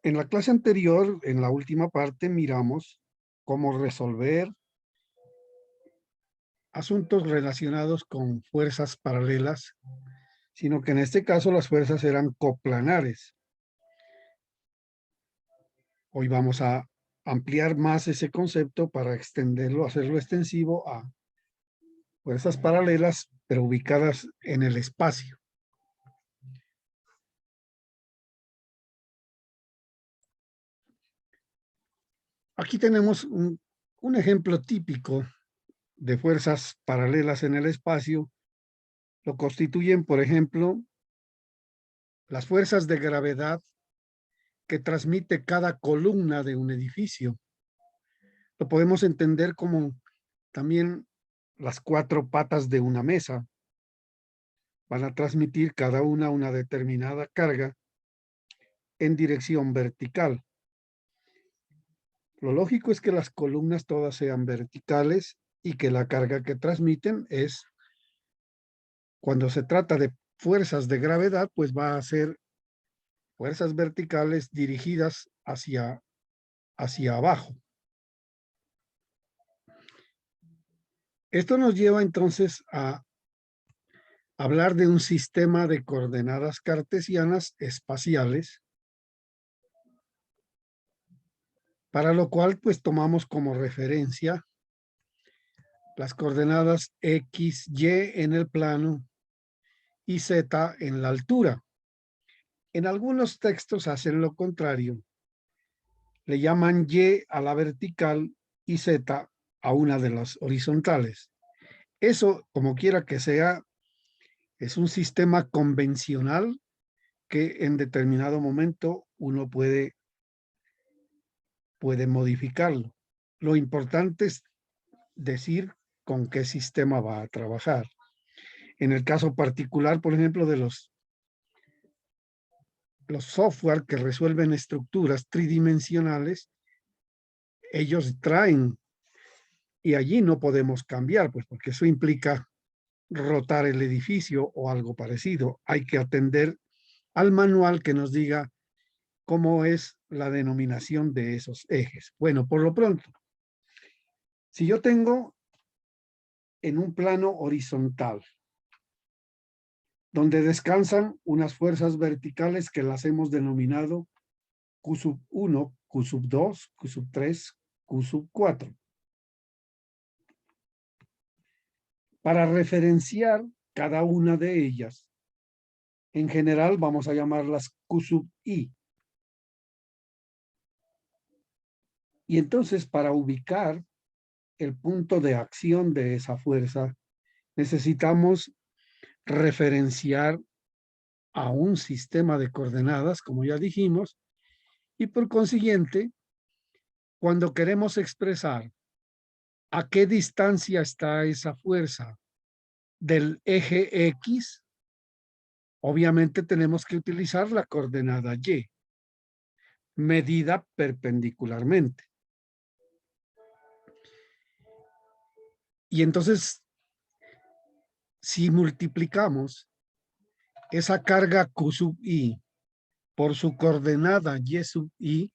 En la clase anterior, en la última parte, miramos cómo resolver asuntos relacionados con fuerzas paralelas, sino que en este caso las fuerzas eran coplanares. Hoy vamos a ampliar más ese concepto para extenderlo, hacerlo extensivo a fuerzas paralelas, pero ubicadas en el espacio. Aquí tenemos un ejemplo típico de fuerzas paralelas en el espacio. Lo constituyen, por ejemplo, las fuerzas de gravedad que transmite cada columna de un edificio. Lo podemos entender como también las cuatro patas de una mesa. Van a transmitir cada una determinada carga en dirección vertical. Lo lógico es que las columnas todas sean verticales y que la carga que transmiten es, cuando se trata de fuerzas de gravedad, pues va a ser fuerzas verticales dirigidas hacia abajo. Esto nos lleva entonces a hablar de un sistema de coordenadas cartesianas espaciales, para lo cual pues tomamos como referencia las coordenadas X, Y en el plano y Z en la altura. En algunos textos hacen lo contrario, le llaman Y a la vertical y Z a una de las horizontales. Eso, como quiera que sea, es un sistema convencional que en determinado momento uno puede modificarlo. Lo importante es decir con qué sistema va a trabajar. En el caso particular, por ejemplo, de los software que resuelven estructuras tridimensionales, ellos traen y allí no podemos cambiar, pues porque eso implica rotar el edificio o algo parecido. Hay que atender al manual que nos diga cómo es la denominación de esos ejes. Bueno, por lo pronto, si yo tengo en un plano horizontal, donde descansan unas fuerzas verticales que las hemos denominado Q sub 1, Q sub 2, Q sub 3, Q sub 4. Para referenciar cada una de ellas, en general vamos a llamarlas Q sub I. Y entonces para ubicar el punto de acción de esa fuerza, necesitamos referenciar a un sistema de coordenadas, como ya dijimos, y por consiguiente, cuando queremos expresar a qué distancia está esa fuerza del eje X, obviamente tenemos que utilizar la coordenada Y, medida perpendicularmente. Y entonces, si multiplicamos esa carga Q sub I por su coordenada Y sub I,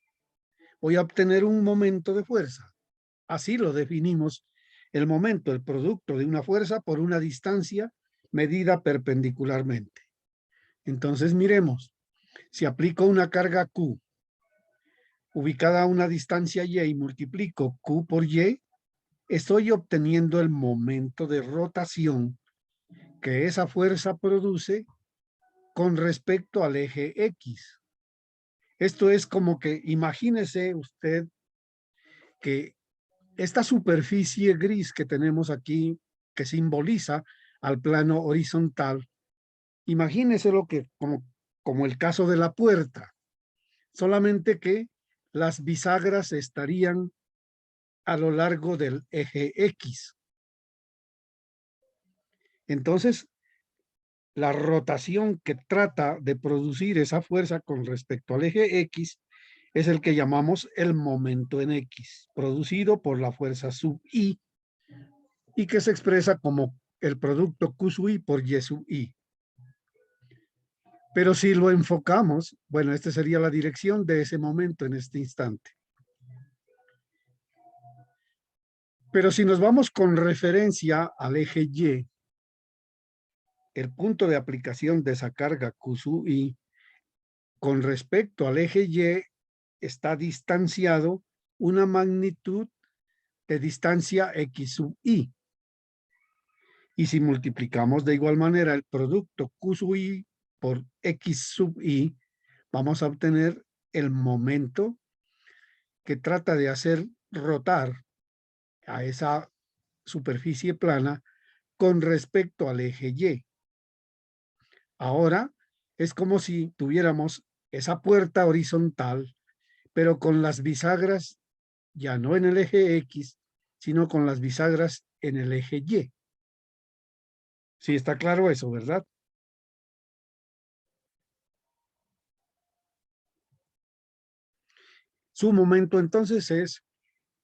voy a obtener un momento de fuerza. Así lo definimos, el momento, el producto de una fuerza por una distancia medida perpendicularmente. Entonces miremos, si aplico una carga Q ubicada a una distancia Y y multiplico Q por Y, estoy obteniendo el momento de rotación que esa fuerza produce con respecto al eje X. Esto es como que imagínese usted que esta superficie gris que tenemos aquí, que simboliza al plano horizontal, imagínese lo que como el caso de la puerta, solamente que las bisagras estarían a lo largo del eje X. Entonces, la rotación que trata de producir esa fuerza con respecto al eje X es el que llamamos el momento en X, producido por la fuerza sub I y que se expresa como el producto Q sub I por Y sub I. Pero si lo enfocamos, bueno, esta sería la dirección de ese momento en este instante. Pero si nos vamos con referencia al eje Y, el punto de aplicación de esa carga Q sub I con respecto al eje Y está distanciado una magnitud de distancia X sub I. Y si multiplicamos de igual manera el producto Q sub I por X sub I, vamos a obtener el momento que trata de hacer rotar a esa superficie plana con respecto al eje Y. Ahora es como si tuviéramos esa puerta horizontal, pero con las bisagras ya no en el eje X, sino con las bisagras en el eje Y. Sí, está claro eso, ¿verdad? Su momento entonces es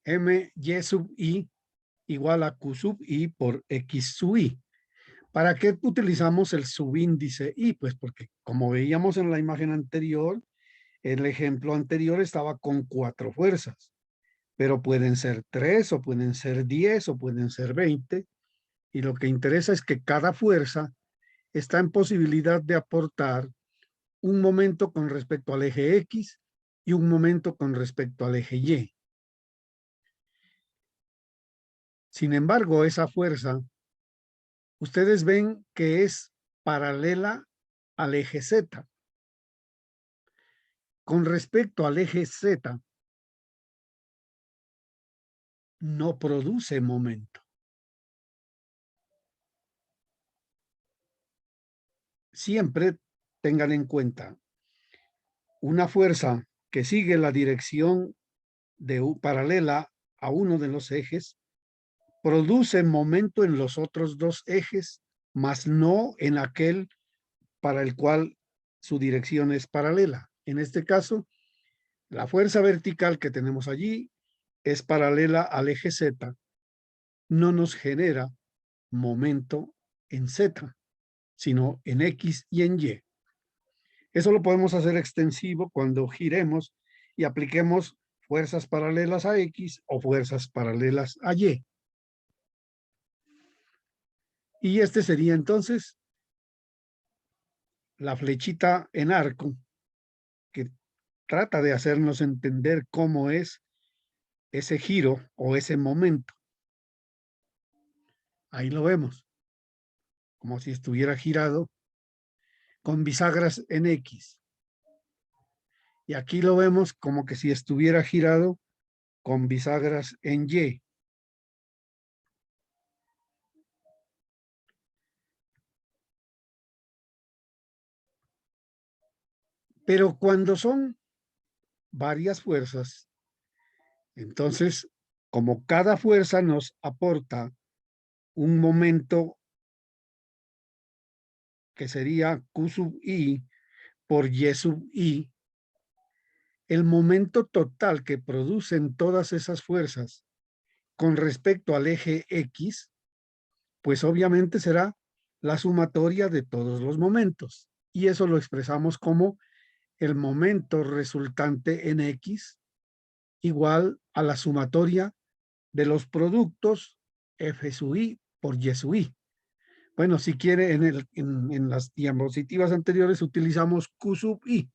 my sub i igual a q sub i por x sub i. ¿Para qué utilizamos el subíndice i? Pues porque como veíamos en la imagen anterior, el ejemplo anterior estaba con 4 fuerzas, pero pueden ser 3 o pueden ser 10 o pueden ser 20. Y lo que interesa es que cada fuerza está en posibilidad de aportar un momento con respecto al eje X y un momento con respecto al eje Y. Sin embargo, esa fuerza, ustedes ven que es paralela al eje Z. Con respecto al eje Z, no produce momento. Siempre tengan en cuenta, una fuerza que sigue la dirección paralela a uno de los ejes, produce momento en los otros dos ejes, mas no en aquel para el cual su dirección es paralela. En este caso, la fuerza vertical que tenemos allí es paralela al eje Z, no nos genera momento en Z, sino en X y en Y. Eso lo podemos hacer extensivo cuando giremos y apliquemos fuerzas paralelas a X o fuerzas paralelas a Y. Y este sería entonces la flechita en arco que trata de hacernos entender cómo es ese giro o ese momento. Ahí lo vemos, como si estuviera girado con bisagras en X. Y aquí lo vemos como que si estuviera girado con bisagras en Y. Pero cuando son varias fuerzas, entonces, como cada fuerza nos aporta un momento que sería Q sub I por Y sub I, el momento total que producen todas esas fuerzas con respecto al eje X, pues obviamente será la sumatoria de todos los momentos. Y eso lo expresamos como el momento resultante en X igual a la sumatoria de los productos F sub I por Y sub I. Bueno, si quiere, en las diapositivas anteriores utilizamos Q sub I.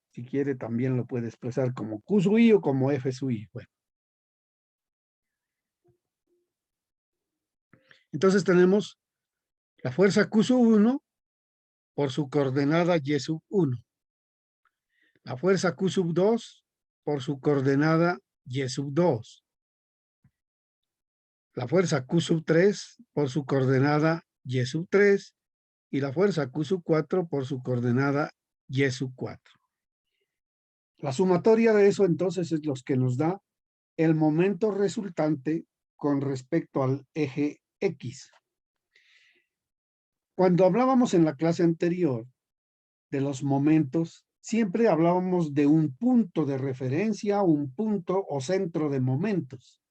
Si quiere, también lo puede expresar como Q sub I o como F sub I. Bueno. Entonces tenemos la fuerza Q sub 1 por su coordenada Y sub 1. La fuerza Q sub 2 por su coordenada Y sub 2. La fuerza Q sub 3 por su coordenada Y sub 3 y la fuerza Q sub 4 por su coordenada Y sub 4. La sumatoria de eso entonces es lo que nos da el momento resultante con respecto al eje X. Cuando hablábamos en la clase anterior de los momentos, siempre hablábamos de un punto de referencia, un punto o centro de momentos.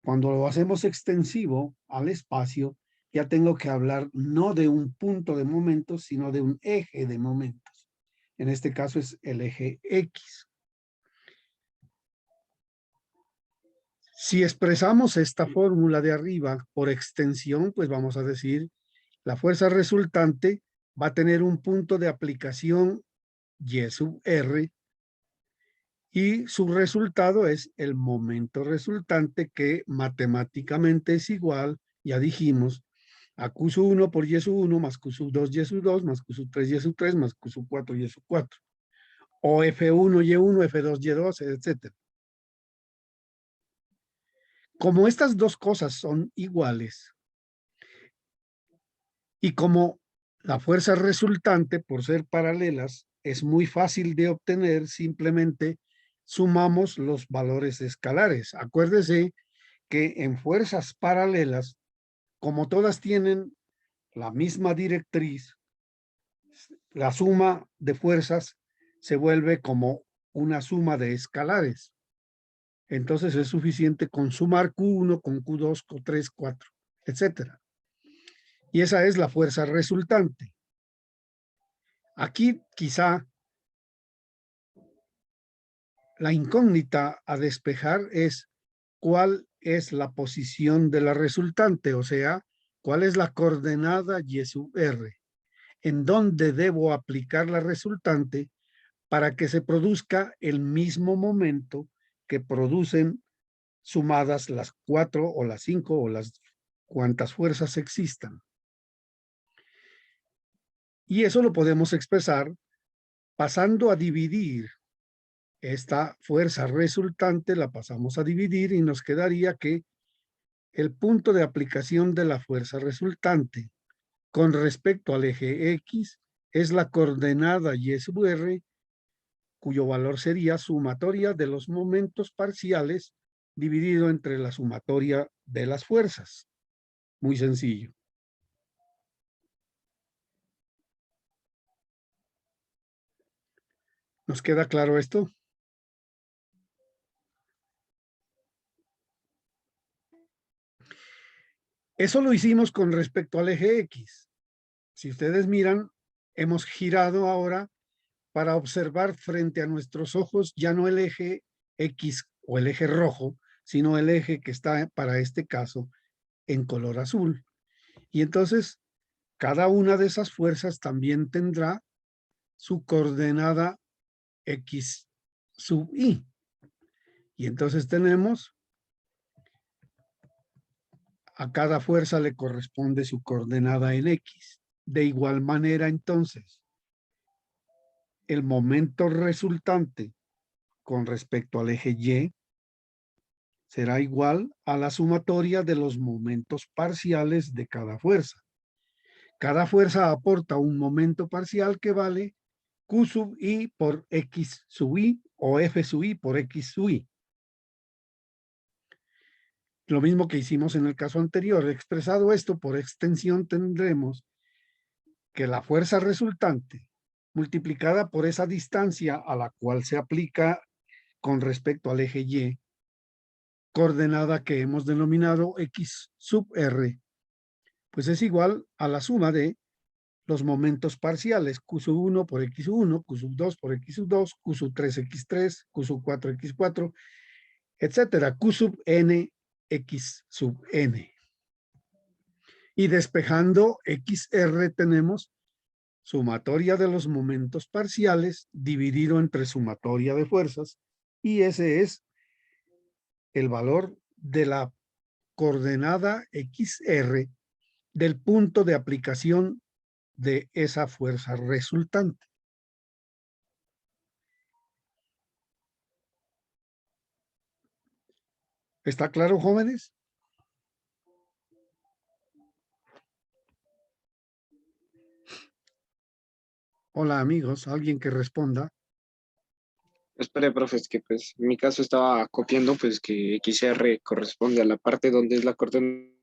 Cuando lo hacemos extensivo al espacio, ya tengo que hablar no de un punto de momentos, sino de un eje de momentos. En este caso es el eje X. Si expresamos esta fórmula de arriba por extensión, pues vamos a decir, la fuerza resultante va a tener un punto de aplicación Y sub R y su resultado es el momento resultante que matemáticamente es igual, ya dijimos, a Q sub 1 por Y sub 1 más Q sub 2 Y sub 2 más Q sub 3 Y sub 3 más Q sub 4 Y sub 4. O F1 Y1, F2 Y2, etc. Como estas dos cosas son iguales y como la fuerza resultante, por ser paralelas, es muy fácil de obtener, simplemente sumamos los valores escalares. Acuérdese que en fuerzas paralelas, como todas tienen la misma directriz, la suma de fuerzas se vuelve como una suma de escalares. Entonces es suficiente con sumar Q1 con Q2, Q3, 4, etcétera. Y esa es la fuerza resultante. Aquí quizá la incógnita a despejar es cuál es la posición de la resultante, o sea, cuál es la coordenada Y sub R, en dónde debo aplicar la resultante para que se produzca el mismo momento que producen sumadas las 4 o las 5 o las cuantas fuerzas existan. Y eso lo podemos expresar pasando a dividir esta fuerza resultante, la pasamos a dividir y nos quedaría que el punto de aplicación de la fuerza resultante con respecto al eje X es la coordenada Y sub R, cuyo valor sería sumatoria de los momentos parciales dividido entre la sumatoria de las fuerzas. Muy sencillo. ¿Nos queda claro esto? Eso lo hicimos con respecto al eje X. Si ustedes miran, hemos girado ahora para observar frente a nuestros ojos ya no el eje X o el eje rojo, sino el eje que está para este caso en color azul. Y entonces cada una de esas fuerzas también tendrá su coordenada X sub I. Y entonces tenemos, a cada fuerza le corresponde su coordenada en X. De igual manera, entonces, el momento resultante con respecto al eje Y será igual a la sumatoria de los momentos parciales de cada fuerza. Cada fuerza aporta un momento parcial que vale Q sub I por X sub I o F sub I por X sub I. Lo mismo que hicimos en el caso anterior. Expresado esto por extensión, tendremos que la fuerza resultante multiplicada por esa distancia a la cual se aplica con respecto al eje Y, coordenada que hemos denominado X sub R, pues es igual a la suma de los momentos parciales, Q sub 1 por X sub 1, Q sub 2 por X sub 2, Q sub 3 X3, Q sub 4 X4, etcétera, Q sub N, X sub N. Y despejando XR tenemos sumatoria de los momentos parciales dividido entre sumatoria de fuerzas, y ese es el valor de la coordenada XR del punto de aplicación de esa fuerza resultante. ¿Está claro, jóvenes? Hola, amigos. ¿Alguien que responda? Espere, profe, es que pues en mi caso estaba copiando pues que XR corresponde a la parte donde es la coordenada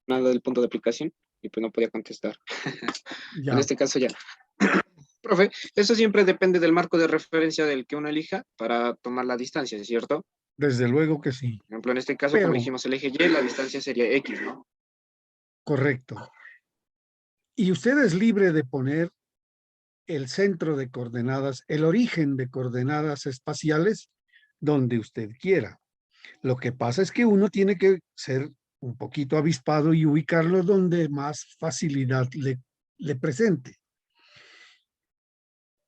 del punto de aplicación y pues no podía contestar. En Ya, este caso ya. Profe, eso siempre depende del marco de referencia del que uno elija para tomar la distancia, ¿cierto? desde luego que sí. Por ejemplo, en este caso, como Pero dijimos el eje Y, la distancia sería X, ¿no? Correcto. Y usted es libre de poner el centro de coordenadas, el origen de coordenadas espaciales donde usted quiera. Lo que pasa es que uno tiene que ser un poquito avispado y ubicarlo donde más facilidad le presente.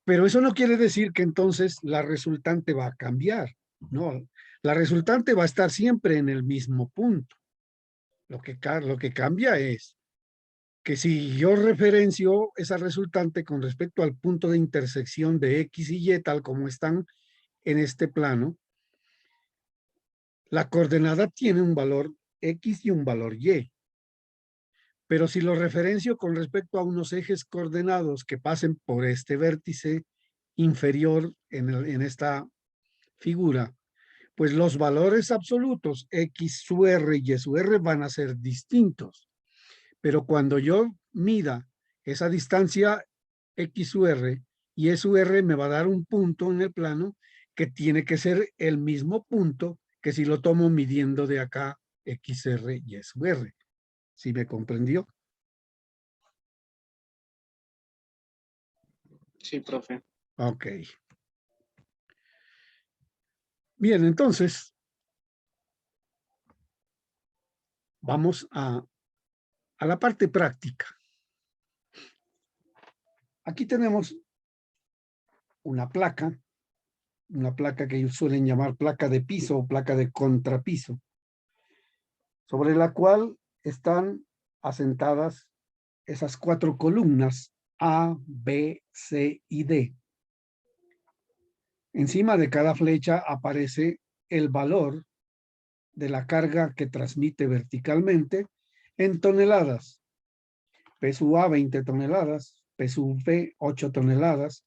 Pero eso no quiere decir que entonces la resultante va a cambiar. No, la resultante va a estar siempre en el mismo punto. Lo que cambia es que si yo referencio esa resultante con respecto al punto de intersección de X y Y, tal como están en este plano, la coordenada tiene un valor X y un valor Y. Pero si lo referencio con respecto a unos ejes coordenados que pasen por este vértice inferior en esta figura, pues los valores absolutos X su R y Y su R van a ser distintos. Pero cuando yo mida esa distancia X su R y Y su R me va a dar un punto en el plano que tiene que ser el mismo punto que si lo tomo midiendo de acá XR y Y su R. ¿Sí me comprendió? Sí, profe. Ok. Bien, entonces vamos a la parte práctica. Aquí tenemos una placa que ellos suelen llamar placa de piso o placa de contrapiso, sobre la cual están asentadas esas 4 columnas A, B, C y D. Encima de cada flecha aparece el valor de la carga que transmite verticalmente en toneladas. P sub A 20 toneladas, P sub B 8 toneladas,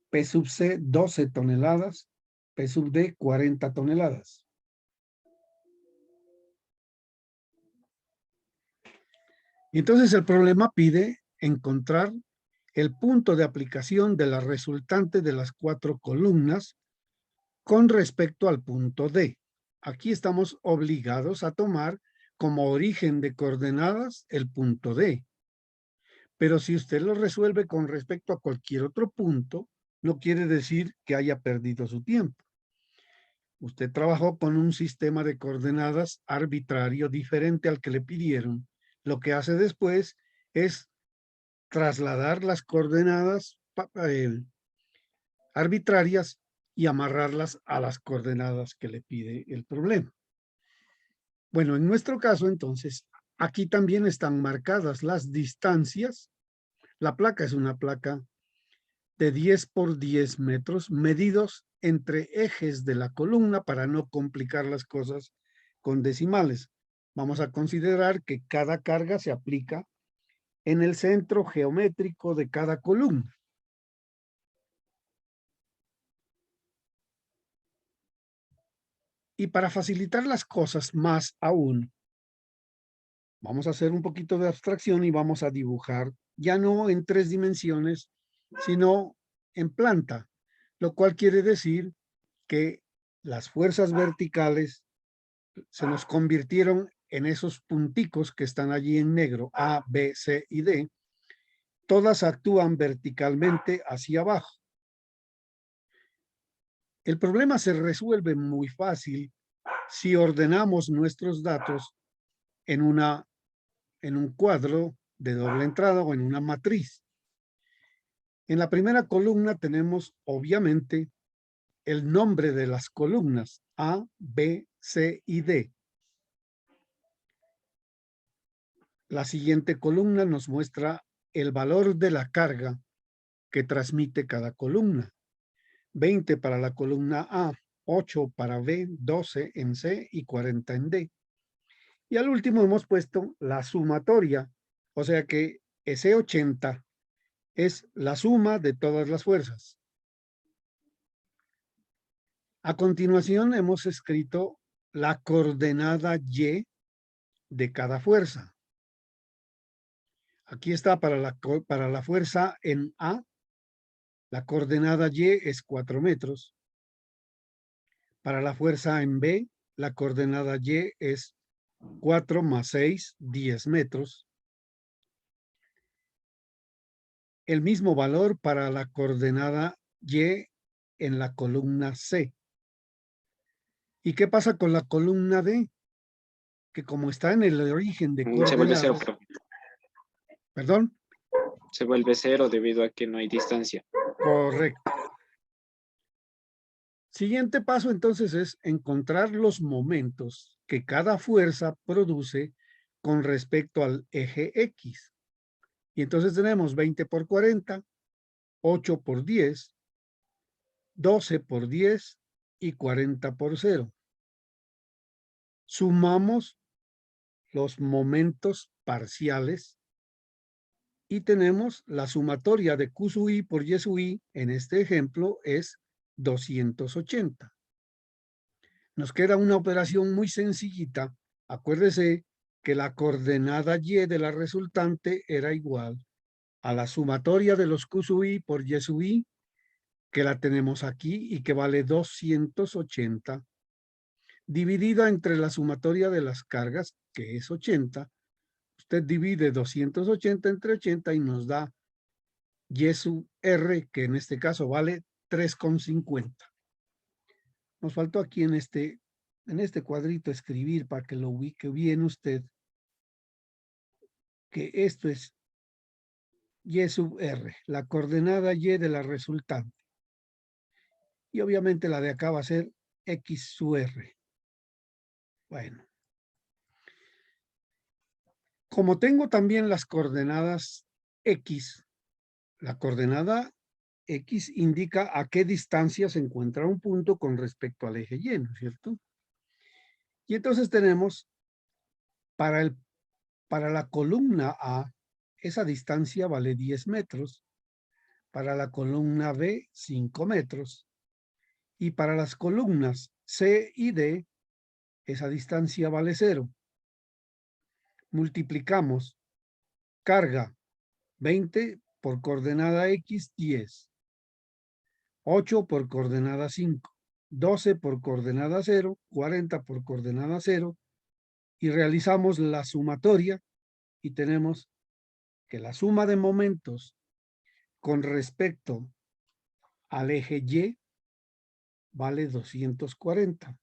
P sub C 12 toneladas, P sub D 40 toneladas. Entonces el problema pide encontrar el punto de aplicación de la resultante de las 4 columnas con respecto al punto D. Aquí estamos obligados a tomar como origen de coordenadas el punto D. Pero si usted lo resuelve con respecto a cualquier otro punto, no quiere decir que haya perdido su tiempo. Usted trabajó con un sistema de coordenadas arbitrario diferente al que le pidieron. Lo que hace después es trasladar las coordenadas arbitrarias y amarrarlas a las coordenadas que le pide el problema. Bueno, en nuestro caso, entonces, aquí también están marcadas las distancias. La placa es una placa de 10 por 10 metros medidos entre ejes de la columna para no complicar las cosas con decimales. Vamos a considerar que cada carga se aplica en el centro geométrico de cada columna. Y para facilitar las cosas más aún, vamos a hacer un poquito de abstracción y vamos a dibujar ya no en 3 dimensiones, sino en planta, lo cual quiere decir que las fuerzas verticales se nos convirtieron en esos punticos que están allí en negro, A, B, C y D. Todas actúan verticalmente hacia abajo. El problema se resuelve muy fácil si ordenamos nuestros datos en un cuadro de doble entrada o en una matriz. En la primera columna tenemos, obviamente, el nombre de las columnas A, B, C y D. La siguiente columna nos muestra el valor de la carga que transmite cada columna. 20 para la columna A, 8 para B, 12 en C y 40 en D. Y al último hemos puesto la sumatoria, o sea que ese 80 es la suma de todas las fuerzas. A continuación hemos escrito la coordenada Y de cada fuerza. Aquí está para la fuerza en A, la coordenada Y es 4 metros. Para la fuerza en B, la coordenada Y es 4 más 6, 10 metros. el mismo valor para la coordenada Y en la columna C. ¿Y qué pasa con la columna D? Que como está en el origen de Se vuelve cero, coordenadas, profe. perdón, Se vuelve cero debido a que no hay distancia. correcto. Siguiente paso entonces es encontrar los momentos que cada fuerza produce con respecto al eje X. Y entonces tenemos 20 por 40, 8 por 10, 12 por 10 y 40 por 0. Sumamos los momentos parciales y tenemos la sumatoria de Q sub I por Y sub I, en este ejemplo, es 280. Nos queda una operación muy sencillita. Acuérdese que la coordenada Y de la resultante era igual a la sumatoria de los Q sub I por Y sub I, que la tenemos aquí y que vale 280, dividida entre la sumatoria de las cargas, que es 80. Usted divide 280 entre 80 y nos da Y sub R, que en este caso vale 3,50. Nos faltó aquí en este cuadrito escribir para que lo ubique bien usted, que esto es Y sub R, la coordenada Y de la resultante. Y obviamente la de acá va a ser X sub R. Bueno. Como tengo también las coordenadas X, la coordenada X indica a qué distancia se encuentra un punto con respecto al eje Y, ¿no es cierto? Y entonces tenemos para la columna A, esa distancia vale 10 metros, para la columna B, 5 metros, y para las columnas C y D, esa distancia vale 0. Multiplicamos carga 20 por coordenada X, 10. 8 por coordenada 5, 12 por coordenada 0, 40 por coordenada 0, y realizamos la sumatoria y tenemos que la suma de momentos con respecto al eje Y vale 240.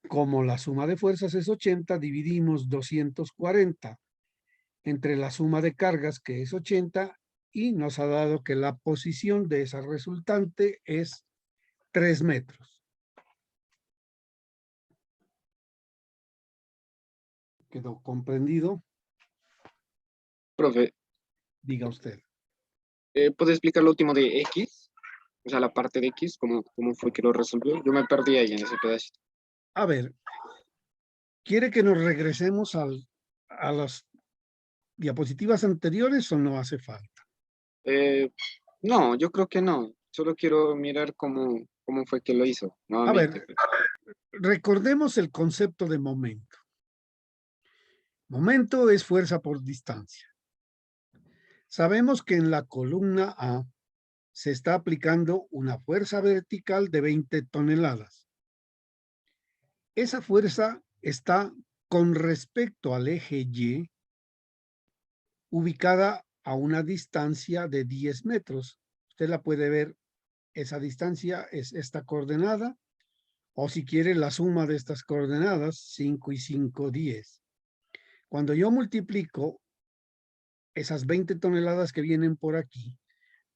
Como la suma de fuerzas es 80, dividimos 240 entre la suma de cargas, que es 80, y nos ha dado que la posición de esa resultante es 3 metros. ¿Quedó comprendido? Profe, Diga usted. ¿puede explicar lo último de X? O sea, la parte de X, ¿cómo fue que lo resolvió? Yo me perdí ahí en ese pedacito. A ver, ¿quiere que nos regresemos a las diapositivas anteriores o no hace falta? Eh, no, yo creo que no. Solo quiero mirar cómo fue que lo hizo A nuevamente. ver, recordemos el concepto de momento. Momento es fuerza por distancia. Sabemos que en la columna A se está aplicando una fuerza vertical de 20 toneladas. Esa fuerza está con respecto al eje Y, ubicada a una distancia de 10 metros. Usted la puede ver, esa distancia es esta coordenada, o si quiere la suma de estas coordenadas, 5 y 5, 10. Cuando yo multiplico esas 20 toneladas que vienen por aquí,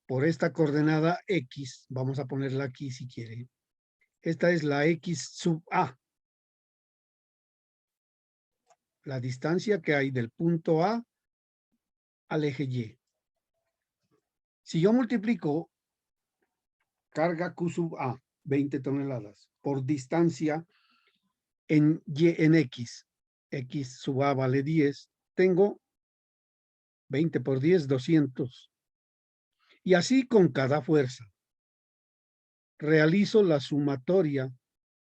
por esta coordenada X, vamos a ponerla aquí si quiere. Esta es la X sub A. La distancia que hay del punto A al eje Y. Si yo multiplico carga Q sub A, 20 toneladas, por distancia en X, X sub A vale 10, tengo 20 por 10, 200. Y así con cada fuerza. Realizo la sumatoria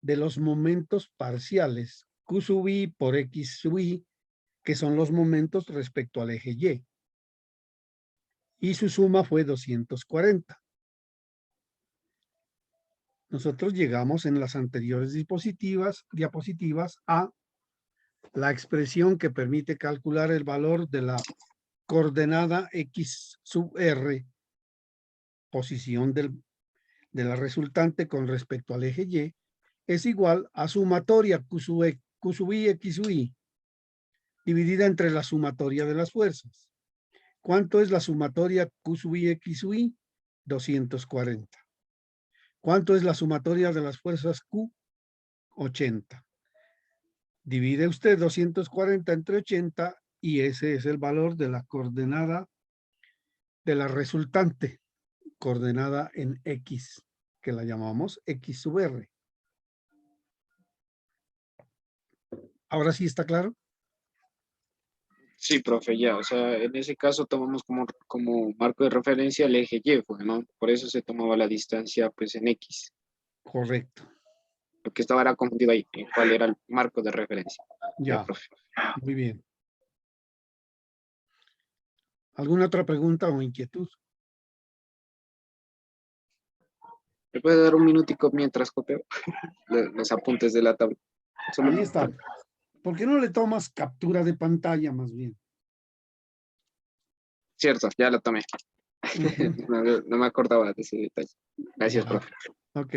de los momentos parciales Q sub I por X sub I, que son los momentos respecto al eje Y. Y su suma fue 240. Nosotros llegamos en las anteriores diapositivas a la expresión que permite calcular el valor de la coordenada X sub R, posición de la resultante con respecto al eje Y, es igual a sumatoria Q sub I X sub Y, dividida entre la sumatoria de las fuerzas. ¿Cuánto es la sumatoria Q sub I X sub Y? 240. ¿Cuánto es la sumatoria de las fuerzas Q? 80. Divide usted 240 entre 80 y ese es el valor de la coordenada de la resultante, coordenada en X, que la llamamos X sub R. ¿Ahora sí está claro? Sí, profe, ya, o sea, en ese caso tomamos como marco de referencia el eje Y, pues, ¿no? Por eso se tomaba la distancia, pues, en X. Correcto. Lo que estaba era confundido ahí, en cuál era el marco de referencia. Ya, Ya, profe. muy bien. ¿Alguna otra pregunta o inquietud? ¿Me puede dar un minutico mientras copio los apuntes de la tabla? Solo Ahí está. ¿Por qué no le tomas captura de pantalla más bien? cierto, ya la tomé. Ujú. No me acordaba de ese detalle. Gracias, Ya, profe. ok.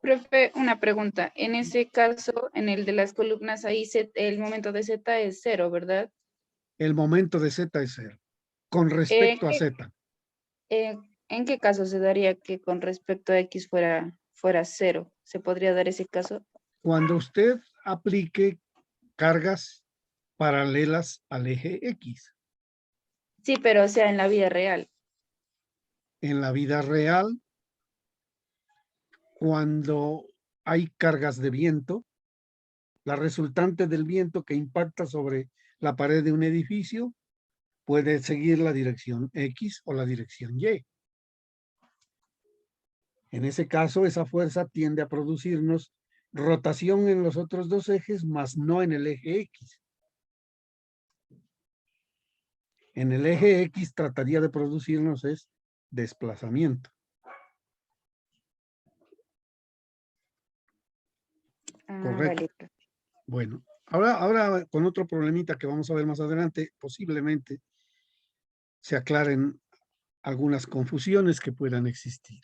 Profe, una pregunta. En ese caso, en el de las columnas, ahí el momento de Z es cero, ¿verdad? El momento de Z es 0. Con ¿En respecto a qué, Z. en qué caso se daría que con respecto a X fuera cero? ¿Se podría dar ese caso? Cuando usted aplique cargas paralelas al eje X. Sí, pero o sea, en la vida real. En la vida real, cuando hay cargas de viento, la resultante del viento que impacta sobre la pared de un edificio puede seguir la dirección X o la dirección Y. En ese caso, esa fuerza tiende a producirnos rotación en los otros dos ejes, más no en el eje X. En el eje X trataría de producirnos es desplazamiento. Ah, Correcto. vale. Bueno, ahora con otro problemita que vamos a ver más adelante, posiblemente se aclaren algunas confusiones que puedan existir.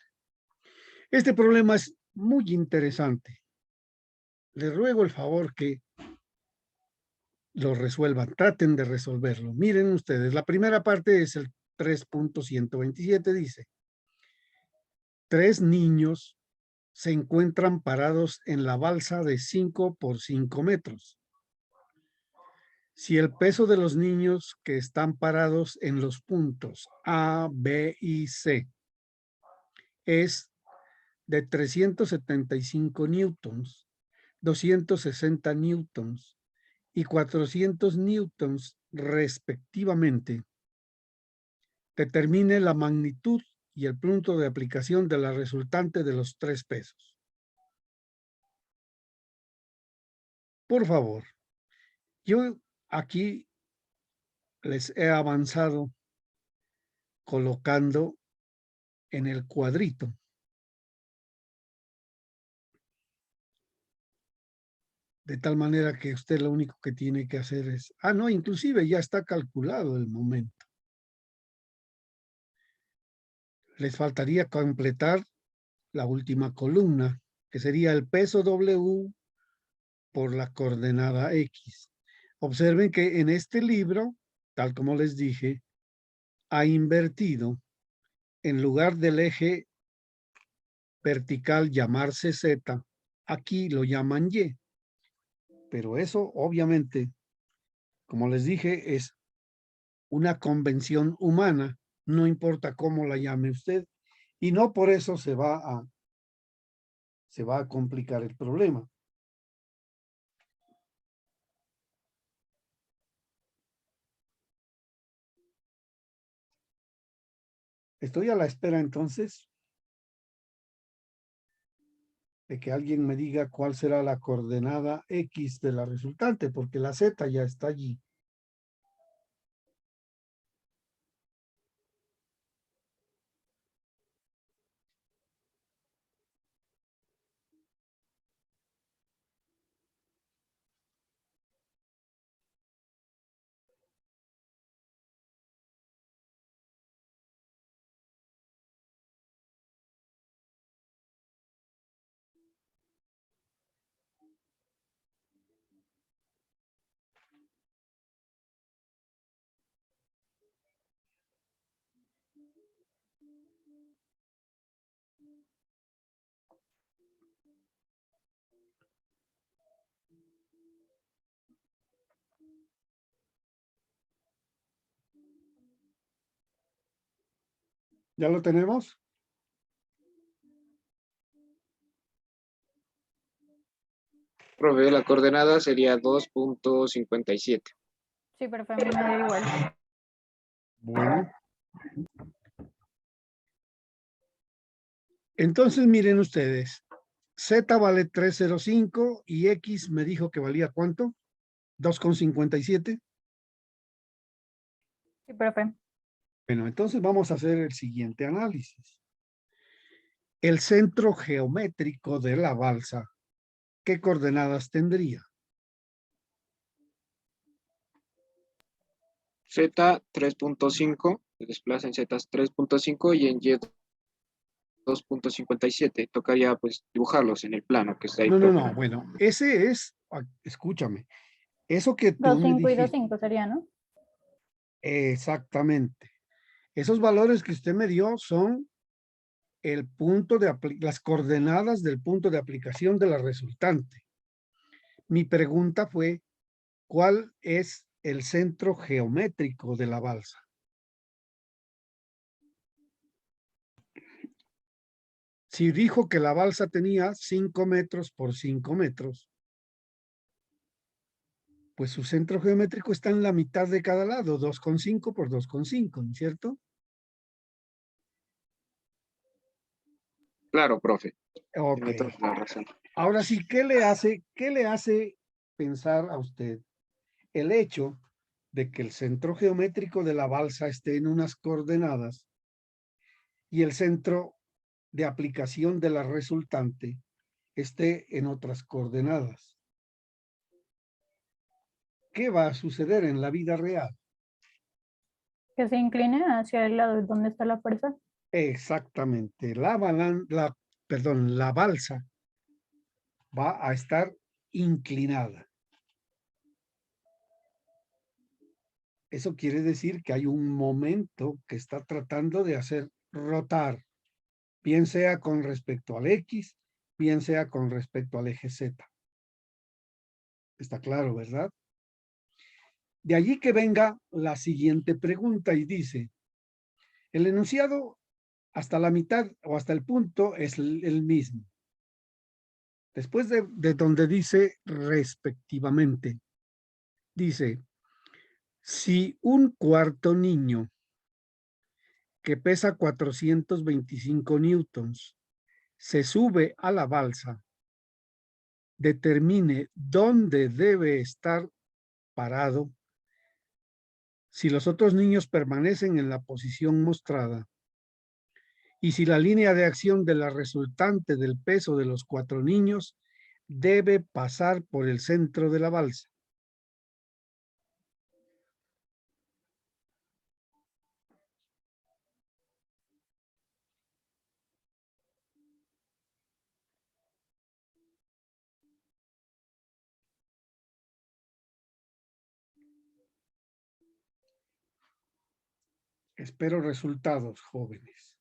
Este problema es muy interesante. Les ruego el favor que lo resuelvan, traten de resolverlo. Miren ustedes, la primera parte es el 3.127, dice, 3 niños se encuentran parados en la balsa de 5 por 5 metros. Si el peso de los niños que están parados en los puntos A, B y C es de 375 newtons, 260 newtons y 400 newtons respectivamente, determine la magnitud y el punto de aplicación de la resultante de los 3 pesos. Por favor, yo aquí les he avanzado colocando en el cuadrito de tal manera que usted lo único que tiene que hacer es, no, inclusive ya está calculado el momento. Les faltaría completar la última columna, que sería el peso W por la coordenada X. Observen que en este libro, tal como les dije, ha invertido, en lugar del eje vertical llamarse Z, aquí lo llaman Y. Pero eso obviamente, como les dije, es una convención humana, no importa cómo la llame usted, y no por eso se va a complicar el problema. Estoy a la espera entonces de que alguien me diga cuál será la coordenada X de la resultante, porque la Z ya está allí. ¿Ya lo tenemos? Profe, la coordenada sería 2.57. Sí, profe, a mí me da igual. Bueno. Entonces, miren ustedes. Z vale 305 y X me dijo que valía ¿cuánto? 2,57. Sí, profe. Bueno, entonces vamos a hacer el siguiente análisis. El centro geométrico de la balsa, ¿qué coordenadas tendría? Z 3.5, se desplaza en Z 3.5 y en Y 2.57. Tocaría pues dibujarlos en el plano que está ahí, No, no, profe. no. Bueno, ese es, escúchame, eso que tú Dos me cinco y dos dijiste, cinco sería, ¿no? exactamente. Esos valores que usted me dio son el punto de las coordenadas del punto de aplicación de la resultante. Mi pregunta fue, ¿cuál es el centro geométrico de la balsa? Si dijo que la balsa tenía 5 metros por 5 metros, pues su centro geométrico está en la mitad de cada lado, 2,5 por 2,5, ¿no es cierto? Claro, profe. Ok. Tiene toda la razón. Ahora sí, ¿qué le hace pensar a usted el hecho de que el centro geométrico de la balsa esté en unas coordenadas y el centro de aplicación de la resultante esté en otras coordenadas? ¿Qué va a suceder en la vida real? Que se incline hacia el lado donde está la fuerza. Exactamente. La balsa va a estar inclinada. Eso quiere decir que hay un momento que está tratando de hacer rotar, bien sea con respecto al X, bien sea con respecto al eje Z. Está claro, ¿verdad? De allí que venga la siguiente pregunta y dice, el enunciado hasta la mitad o hasta el punto es el mismo. Después de donde dice respectivamente, dice, si un cuarto niño que pesa 425 newtons se sube a la balsa, determine dónde debe estar parado. Si los otros niños permanecen en la posición mostrada y si la línea de acción de la resultante del peso de los 4 niños debe pasar por el centro de la balsa. Espero resultados, jóvenes.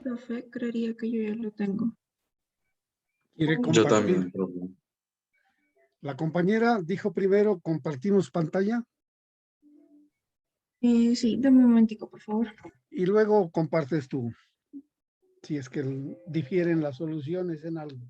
Profe, creería que yo ya lo tengo. ¿Quiere Yo compartir? también, profe. La compañera dijo primero, compartimos pantalla Sí, dame un momentico, por favor. y luego compartes tú, si es que difieren las soluciones en algo.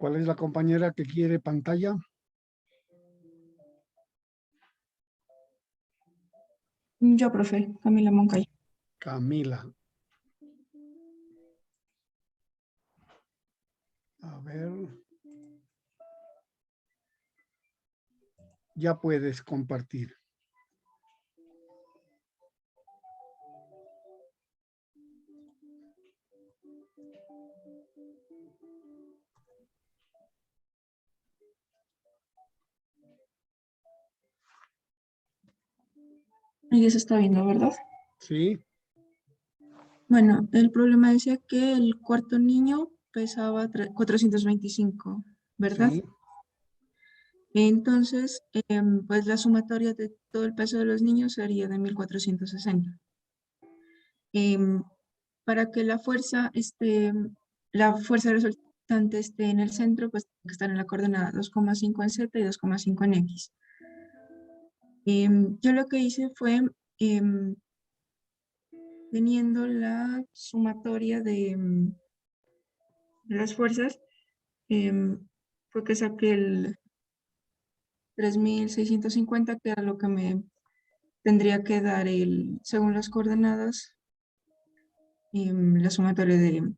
¿Cuál es la compañera que quiere pantalla? Yo, profe, Camila Moncayo. Camila. A ver. Ya puedes compartir. Ahí se está viendo, ¿verdad? Sí, Bueno, el problema decía que el cuarto niño pesaba 425, ¿verdad? sí. Entonces, pues la sumatoria de todo el peso de los niños sería de 1460. Em, para que la fuerza resultante esté en el centro, pues tiene que estar en la coordenada 2,5 en Z y 2,5 en X. Yo lo que hice fue, em, teniendo la sumatoria de las fuerzas, fue que saqué el 3650, que era lo que me tendría que dar según las coordenadas, la sumatoria de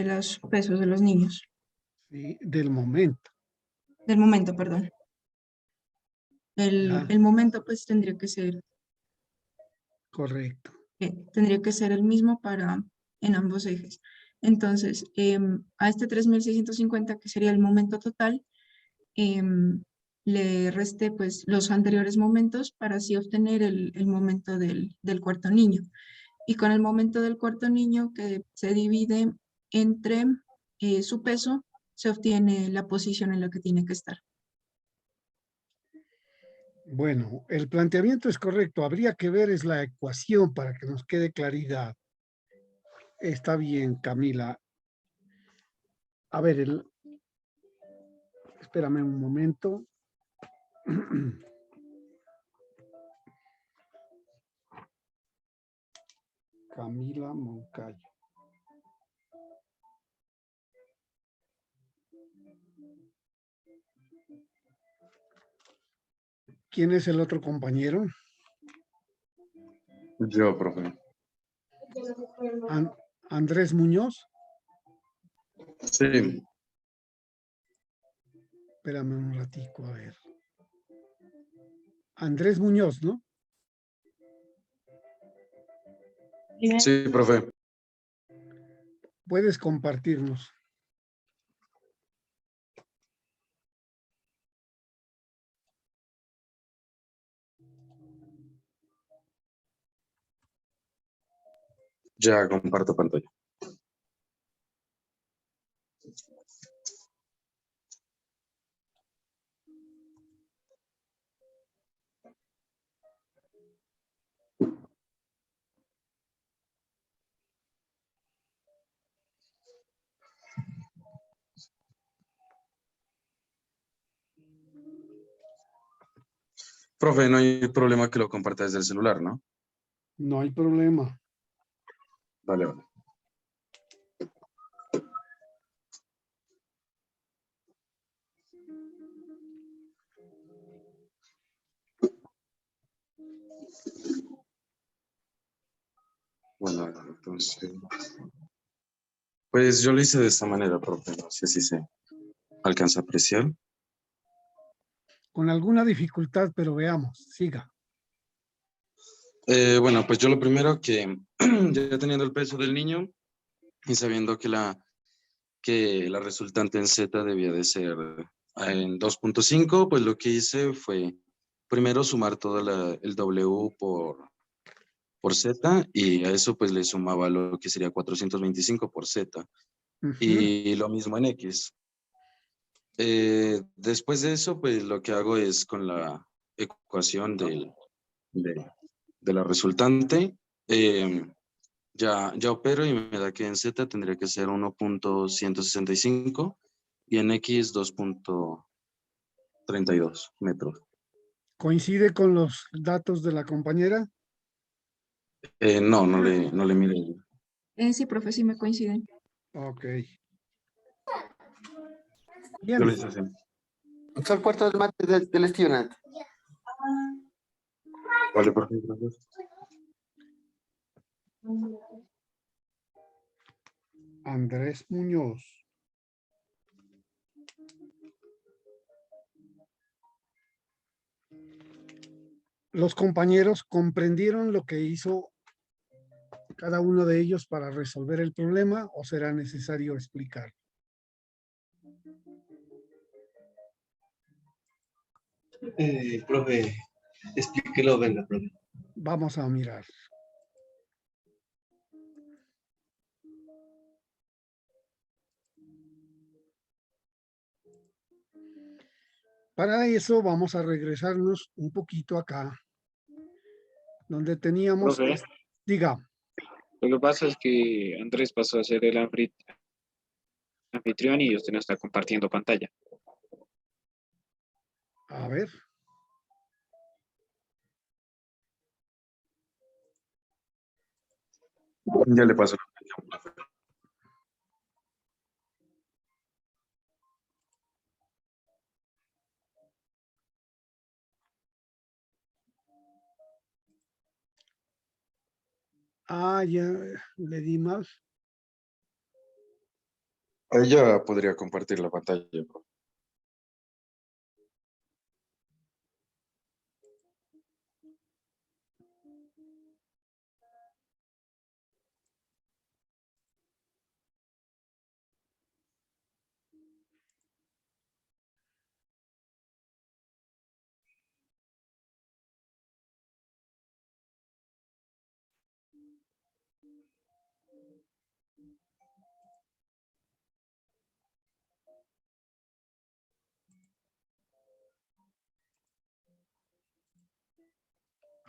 los pesos de los niños, Sí, del momento. del momento, perdón. Ya, El momento pues correcto. tendría que ser el mismo en ambos ejes. Entonces, a este 3650, que sería el momento total, le resté pues los anteriores momentos para así obtener el momento del cuarto niño. Y con el momento del cuarto niño, que se divide entre su peso, se obtiene la posición en la que tiene que estar. Bueno, el planteamiento es correcto. Habría que ver es la ecuación para que nos quede claridad. Está bien, Camila. A ver, espérame un momento. Camila Moncayo. ¿Quién es el otro compañero? Yo, profe. Andrés Muñoz. Sí, Espérame un ratico, a ver. Andrés Muñoz, ¿no? sí, profe. Puedes compartirnos. Ya comparto pantalla. Profe, no hay problema que lo comparta desde el celular, ¿no? No hay problema. Vale, vale. Bueno, entonces, pues yo lo hice de esta manera, profe, no sé si se alcanza a apreciar. Con alguna dificultad, pero veamos, siga. Bueno, pues yo lo primero que, ya teniendo el peso del niño y sabiendo que la resultante en Z debía de ser en 2.5, pues lo que hice fue primero sumar todo el W por Z y a eso pues le sumaba lo que sería 425 por Z Ujú. y lo mismo en X. Después de eso pues lo que hago es con la ecuación de la resultante, ya opero y me da que en Z tendría que ser 1.165 y en X 2.32 metros. ¿Coincide con los datos de la compañera? No, no le miré. Sí, profe, sí me coinciden. Ok. Yo lo Bien, hice así. Usa el cuarto del mate del estudiante. Vale, por favor, gracias. Andrés Muñoz. ¿Los compañeros comprendieron lo que hizo cada uno de ellos para resolver el problema o será necesario explicar? Profe, explíquelo, venga, profe. Vamos a mirar. Para eso vamos a regresarnos un poquito acá, donde teníamos, Profe, diga, lo que pasa es que Andrés pasó a ser el anfitrión y usted no está compartiendo pantalla. a ver, Ya le paso. ya le di mal. Ahí ya podría compartir la pantalla, profe.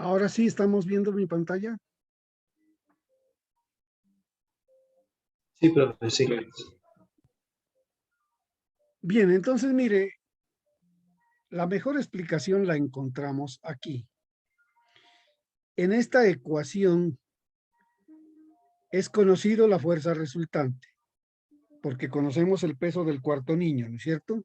Ahora sí estamos viendo mi pantalla. Sí, profe, sí. Bien, entonces mire, la mejor explicación la encontramos aquí. En esta ecuación es conocido la fuerza resultante, porque conocemos el peso del cuarto niño, ¿no es cierto?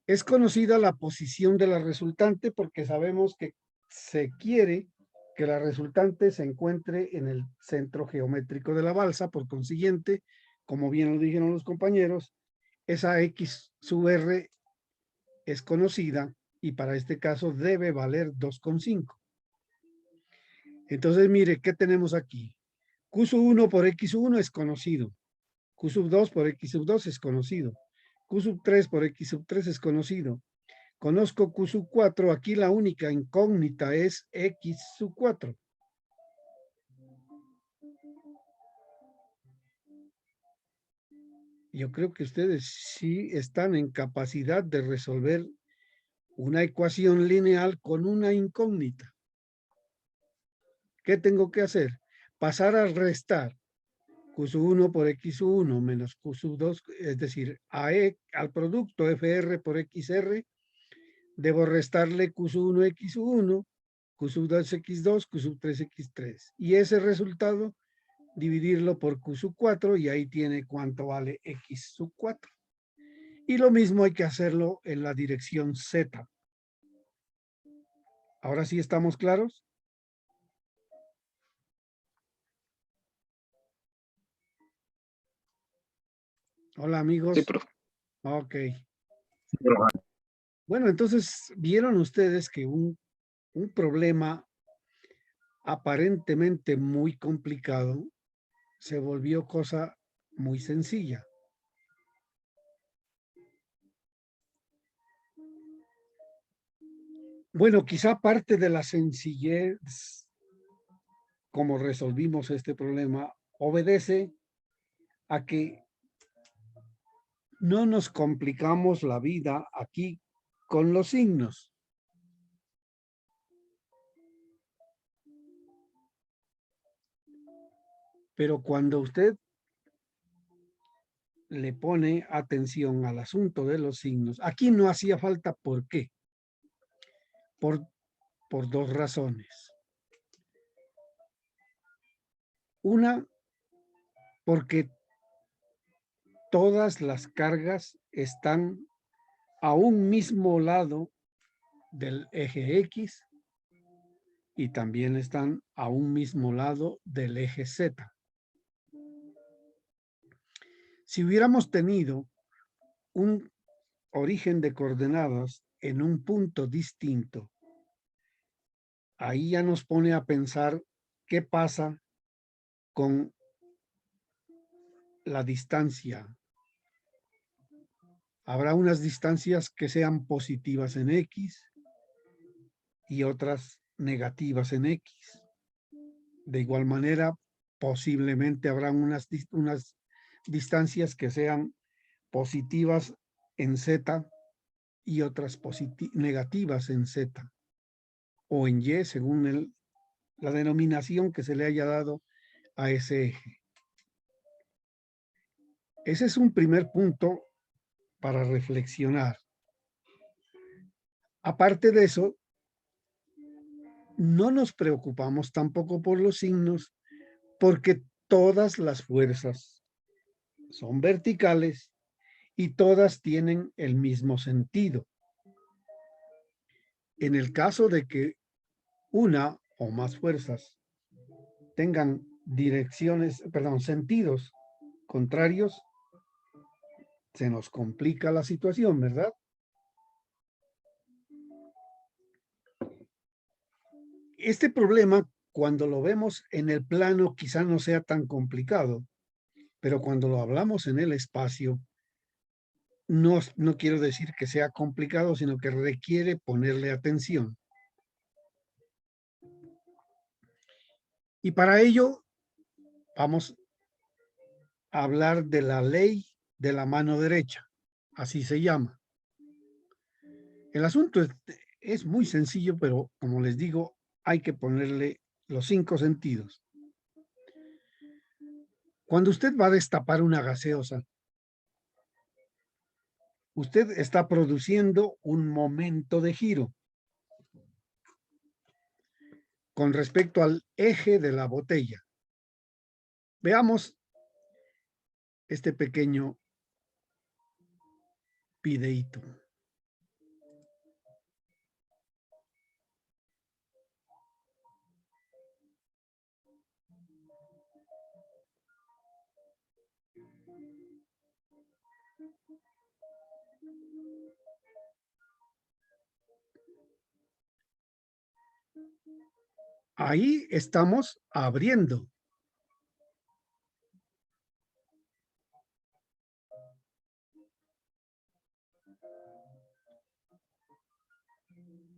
Es conocida la posición de la resultante porque sabemos que se quiere que la resultante se encuentre en el centro geométrico de la balsa, por consiguiente, como bien lo dijeron los compañeros, esa X sub R es conocida y para este caso debe valer 2,5. Entonces, mire, ¿qué tenemos aquí? Q sub 1 por X sub 1 es conocido. Q sub 2 por X sub 2 es conocido. Q sub 3 por X sub 3 es conocido. Conozco Q sub 4, aquí la única incógnita es X sub 4. Yo creo que ustedes sí están en capacidad de resolver una ecuación lineal con una incógnita. ¿Qué tengo que hacer? Pasar a restar Q sub 1 por X sub 1 menos Q sub 2, es decir, al producto FR por XR, Debo restarle Q sub 1, X sub 1, Q sub 2, X2, Q sub 3, X3. Y ese resultado, dividirlo por Q sub 4 y ahí tiene cuánto vale X sub 4. Y lo mismo hay que hacerlo en la dirección Z. ¿Ahora sí estamos claros? Hola, amigos. Sí, profe. Ok. Bueno, entonces vieron ustedes que un problema aparentemente muy complicado se volvió cosa muy sencilla. Bueno, quizá parte de la sencillez como resolvimos este problema obedece a que no nos complicamos la vida aquí con los signos. Pero cuando usted le pone atención al asunto de los signos, aquí no hacía falta. ¿Por qué? Por dos razones. Una, porque todas las cargas están a un mismo lado del eje X y también están a un mismo lado del eje Z. Si hubiéramos tenido un origen de coordenadas en un punto distinto, ahí ya nos pone a pensar qué pasa con la distancia. Habrá unas distancias que sean positivas en X y otras negativas en X. De igual manera, posiblemente habrá unas distancias que sean positivas en Z y otras negativas en Z o en Y, según la denominación que se le haya dado a ese eje. Ese es un primer punto para reflexionar. Aparte de eso, no nos preocupamos tampoco por los signos porque todas las fuerzas son verticales y todas tienen el mismo sentido. En el caso de que una o más fuerzas tengan sentidos contrarios, se nos complica la situación, ¿verdad? Este problema, cuando lo vemos en el plano, quizá no sea tan complicado, pero cuando lo hablamos en el espacio, no quiero decir que sea complicado, sino que requiere ponerle atención. Y para ello, vamos a hablar de la ley de la mano derecha, así se llama. El asunto es muy sencillo, pero como les digo, hay que ponerle los 5 sentidos. Cuando usted va a destapar una gaseosa, usted está produciendo un momento de giro con respecto al eje de la botella. Veamos este pequeño videíto. Ahí estamos abriendo.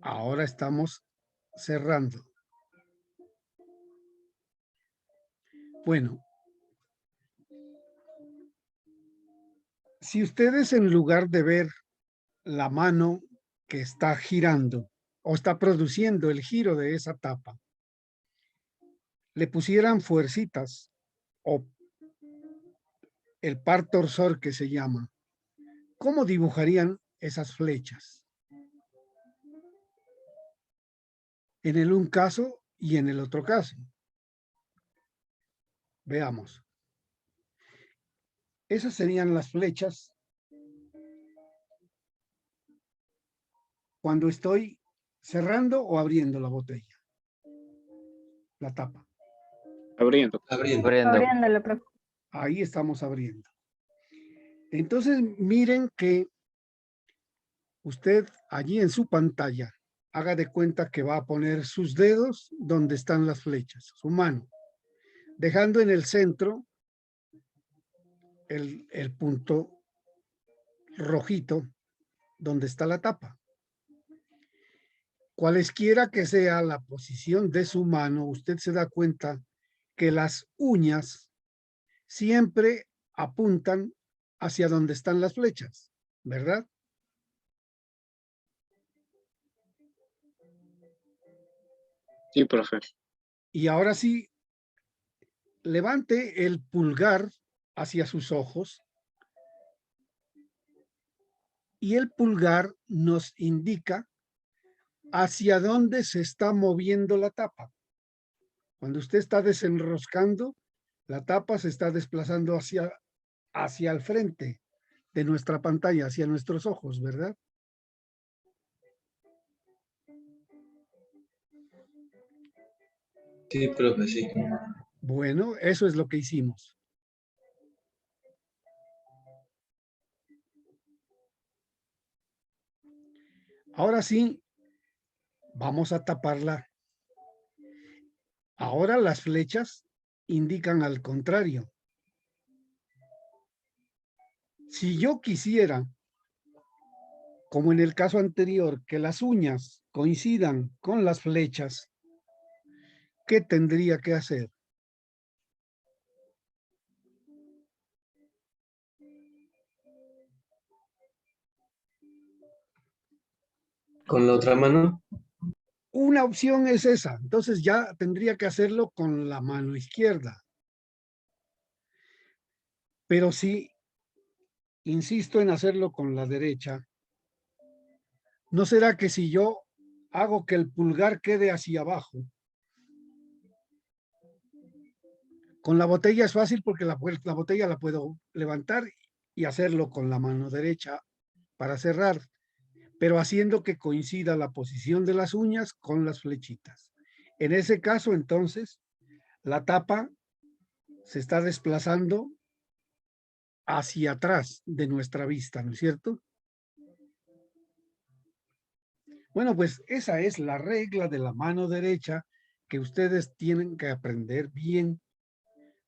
Ahora estamos cerrando. Bueno, si ustedes en lugar de ver la mano que está girando o está produciendo el giro de esa tapa, le pusieran fuercitas o el par torsor que se llama, ¿cómo dibujarían esas flechas? en el un caso y en el otro caso. Veamos. Esas serían las flechas cuando estoy cerrando o abriendo la botella, la tapa. Abriendo. Abriendo. Abriéndole, profe. Ahí estamos abriendo. Entonces, miren que usted allí en su pantalla haga de cuenta que va a poner sus dedos donde están las flechas, su mano, dejando en el centro el punto rojito donde está la tapa. Cualesquiera que sea la posición de su mano, usted se da cuenta que las uñas siempre apuntan hacia donde están las flechas, ¿verdad? Sí, profe. Y ahora sí, levante el pulgar hacia sus ojos y el pulgar nos indica hacia dónde se está moviendo la tapa. Cuando usted está desenroscando, la tapa se está desplazando hacia el frente de nuestra pantalla, hacia nuestros ojos, ¿verdad? Sí, profe, sí. Bueno, eso es lo que hicimos. Ahora sí, vamos a taparla. Ahora las flechas indican al contrario. Si yo quisiera, como en el caso anterior, que las uñas coincidan con las flechas, ¿qué tendría que hacer? Con la otra mano. Una opción es esa, entonces ya tendría que hacerlo con la mano izquierda. Pero si insisto en hacerlo con la derecha, ¿no será que si yo hago que el pulgar quede hacia abajo? Con la botella es fácil porque la botella la puedo levantar y hacerlo con la mano derecha para cerrar, pero haciendo que coincida la posición de las uñas con las flechitas. En ese caso, entonces, la tapa se está desplazando hacia atrás de nuestra vista, ¿no es cierto? Bueno, pues esa es la regla de la mano derecha que ustedes tienen que aprender bien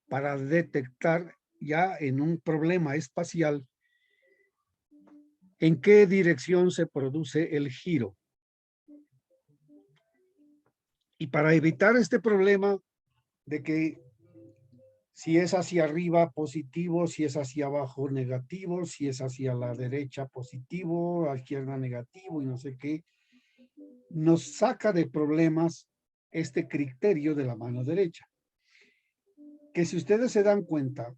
para detectar ya en un problema espacial en qué dirección se produce el giro. Y para evitar este problema de que si es hacia arriba positivo, si es hacia abajo negativo, si es hacia la derecha positivo, a la izquierda negativo y no sé qué, nos saca de problemas este criterio de la mano derecha. Que si ustedes se dan cuenta,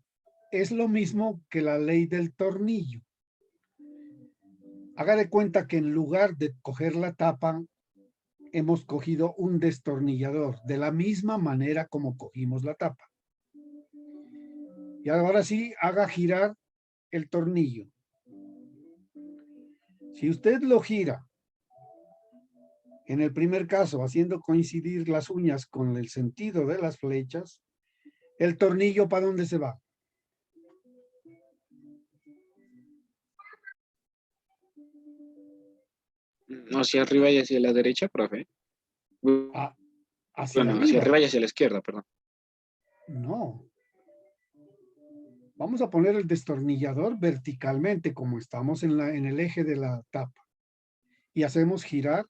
es lo mismo que la ley del tornillo. Haga de cuenta que en lugar de coger la tapa, hemos cogido un destornillador, de la misma manera como cogimos la tapa. Y ahora sí, haga girar el tornillo. Si usted lo gira, en el primer caso, haciendo coincidir las uñas con el sentido de las flechas, el tornillo, ¿para dónde se va? Hacia arriba y hacia la derecha, profe. Hacia Bueno, hacia arriba. arriba y hacia la izquierda, perdón. No. Vamos a poner el destornillador verticalmente, como estamos en el eje de la tapa. Y hacemos girar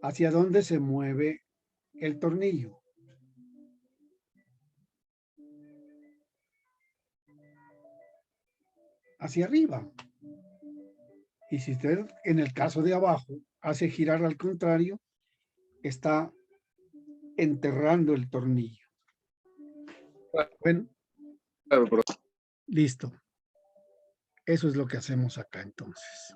hacia donde se mueve el tornillo. Hacia arriba. Y si usted, en el caso de abajo, hace girar al contrario, está enterrando el tornillo. Bueno, Claro, profe. listo. Eso es lo que hacemos acá entonces.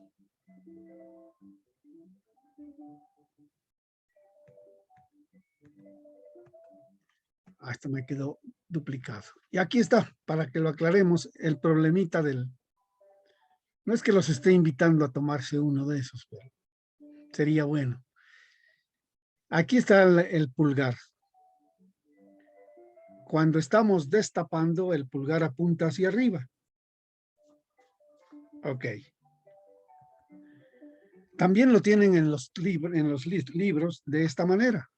esto me quedó duplicado. Y aquí está, para que lo aclaremos, el problemita del... No es que los esté invitando a tomarse uno de esos, pero sería bueno. Aquí está el pulgar. Cuando estamos destapando, el pulgar apunta hacia arriba. Ok. También lo tienen en los libros de esta manera.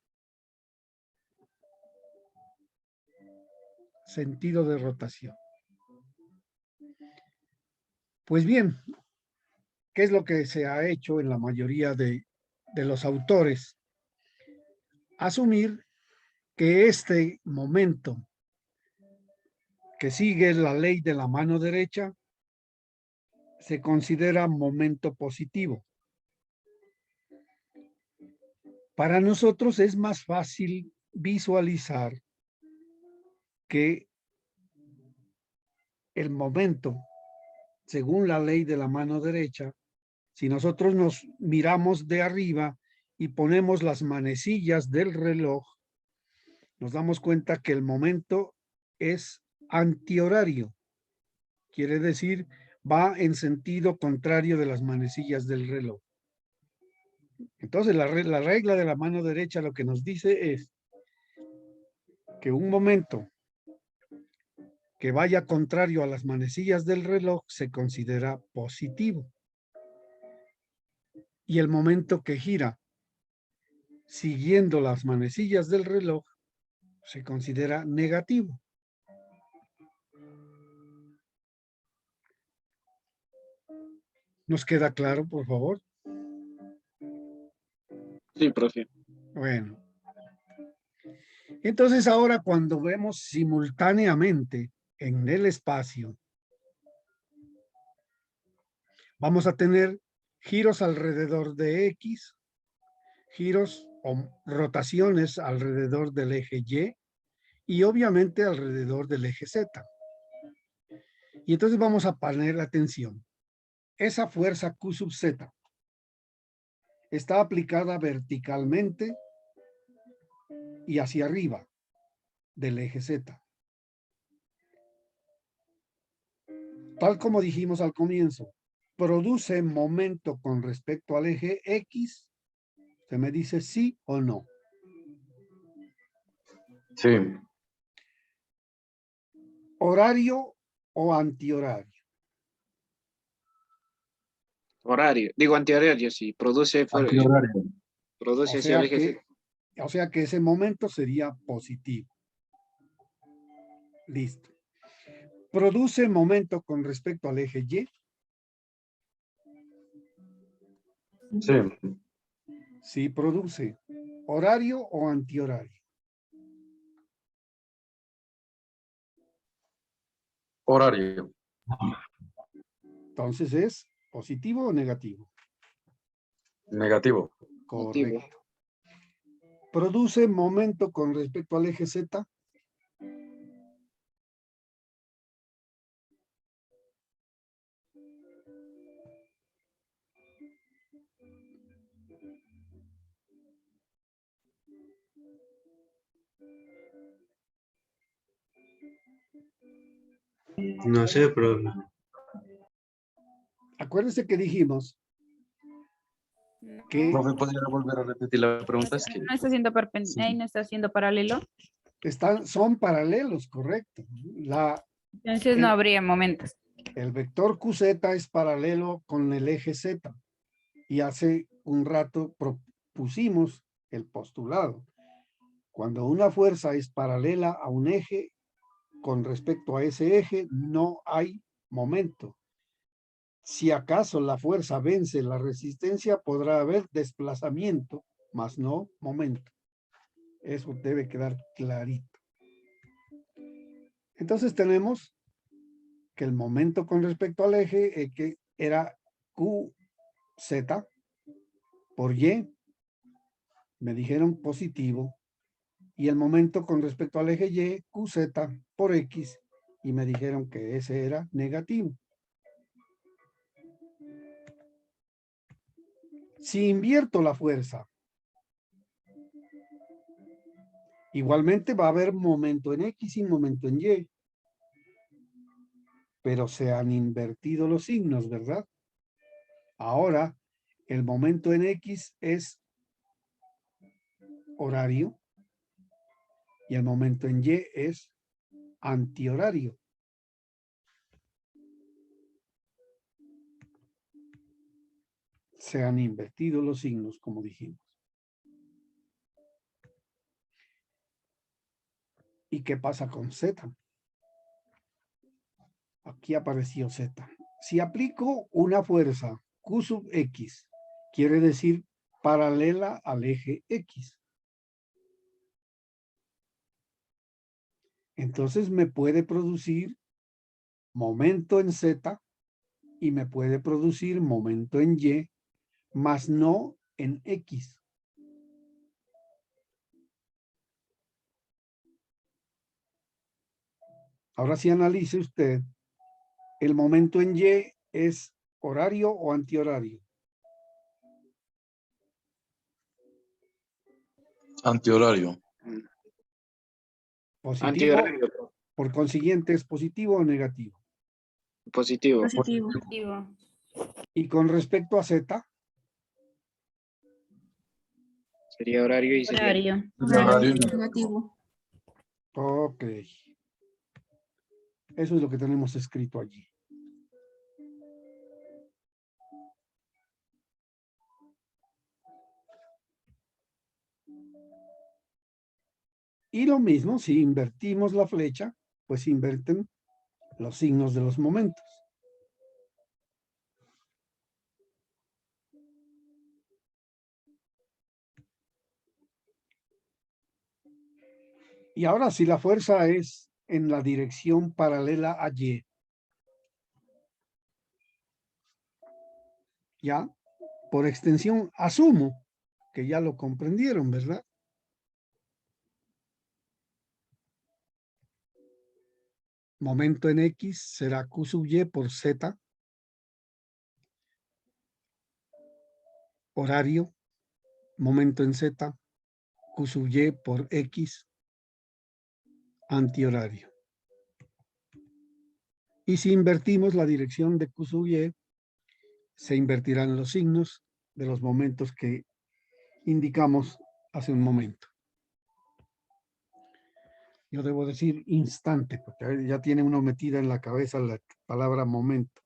Sentido de rotación. Pues bien, ¿qué es lo que se ha hecho en la mayoría de los autores? Asumir que este momento que sigue la ley de la mano derecha se considera momento positivo. Para nosotros es más fácil visualizar que el momento, según la ley de la mano derecha, si nosotros nos miramos de arriba y ponemos las manecillas del reloj, nos damos cuenta que el momento es antihorario. Quiere decir, va en sentido contrario de las manecillas del reloj. Entonces, la regla de la mano derecha lo que nos dice es que un momento que vaya contrario a las manecillas del reloj se considera positivo. Y el momento que gira siguiendo las manecillas del reloj se considera negativo. ¿Nos queda claro, por favor? Sí, profe. Bueno. Entonces ahora cuando vemos simultáneamente en el espacio, vamos a tener giros alrededor de X, giros o rotaciones alrededor del eje y obviamente alrededor del eje Z. Y entonces vamos a poner atención. Esa fuerza Q sub Z está aplicada verticalmente y hacia arriba del eje Z. Tal como dijimos al comienzo, produce momento con respecto al eje X. Usted me dice sí o no. Sí. ¿Horario o antihorario? Horario. Digo antihorario, sí. Produce O hacia el sea eje Z. que ese momento sería positivo. Listo. ¿Produce momento con respecto al eje Y? Sí. Sí, produce. ¿Horario o antihorario? Horario. Entonces es positivo o negativo. Negativo. Motivo. Correcto. ¿Produce momento con respecto al eje Z? No sé, pero Acuérdense que dijimos que Profe, ¿podría volver a repetir la pregunta? Es que No está haciendo sí. no está haciendo paralelo. son paralelos, correcto. Entonces no habría momentos. El vector QZ es paralelo con el eje Z. Y hace un rato propusimos el postulado. Cuando una fuerza es paralela a un eje, con respecto a ese eje, no hay momento. Si acaso la fuerza vence la resistencia, podrá haber desplazamiento, mas no momento. Eso debe quedar clarito. Entonces tenemos que el momento con respecto al eje que era QZ por Y, me dijeron positivo, y el momento con respecto al eje Y, QZ por X, y me dijeron que ese era negativo. Si invierto la fuerza Igualmente va a haber momento en X y momento en Y. Pero se han invertido los signos, ¿verdad? Ahora, el momento en X es horario y el momento en Y es antihorario. Se han invertido los signos, como dijimos. ¿Y qué pasa con Z? Aquí apareció Z. Si aplico una fuerza Q sub X, quiere decir paralela al eje X. Entonces me puede producir momento en Z y me puede producir momento en Y, más no en X. Ahora sí analice usted, ¿el momento en Y es horario o antihorario? Antihorario. Positivo, Antihorario, por consiguiente, ¿es positivo o negativo? positivo. Positivo. Positivo. Y con respecto a Z, Sería horario y sería Horario. Horario. Negativo. ok. Eso es lo que tenemos escrito allí. Y lo mismo, si invertimos la flecha, pues inverten los signos de los momentos. Y ahora, si la fuerza es en la dirección paralela a Y, ya, por extensión, asumo que ya lo comprendieron, ¿verdad? Momento en X será Q sub Y por Z. Horario, momento en Z, Q sub Y por X, antihorario. Y si invertimos la dirección de Q sub Y, se invertirán los signos de los momentos que indicamos hace un momento. Yo debo decir instante, porque ya tiene uno metida en la cabeza la palabra momento.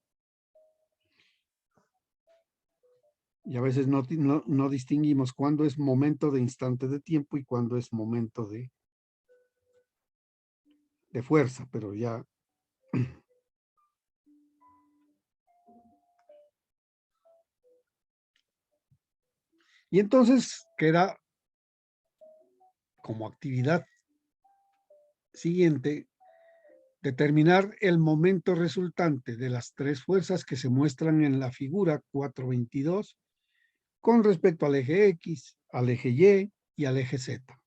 Y a veces no distinguimos cuándo es momento de instante de tiempo y cuándo es momento de fuerza, pero ya. Y entonces queda como actividad siguiente determinar el momento resultante de las tres fuerzas que se muestran en la figura 422 con respecto al eje X, al eje Y y al eje Z.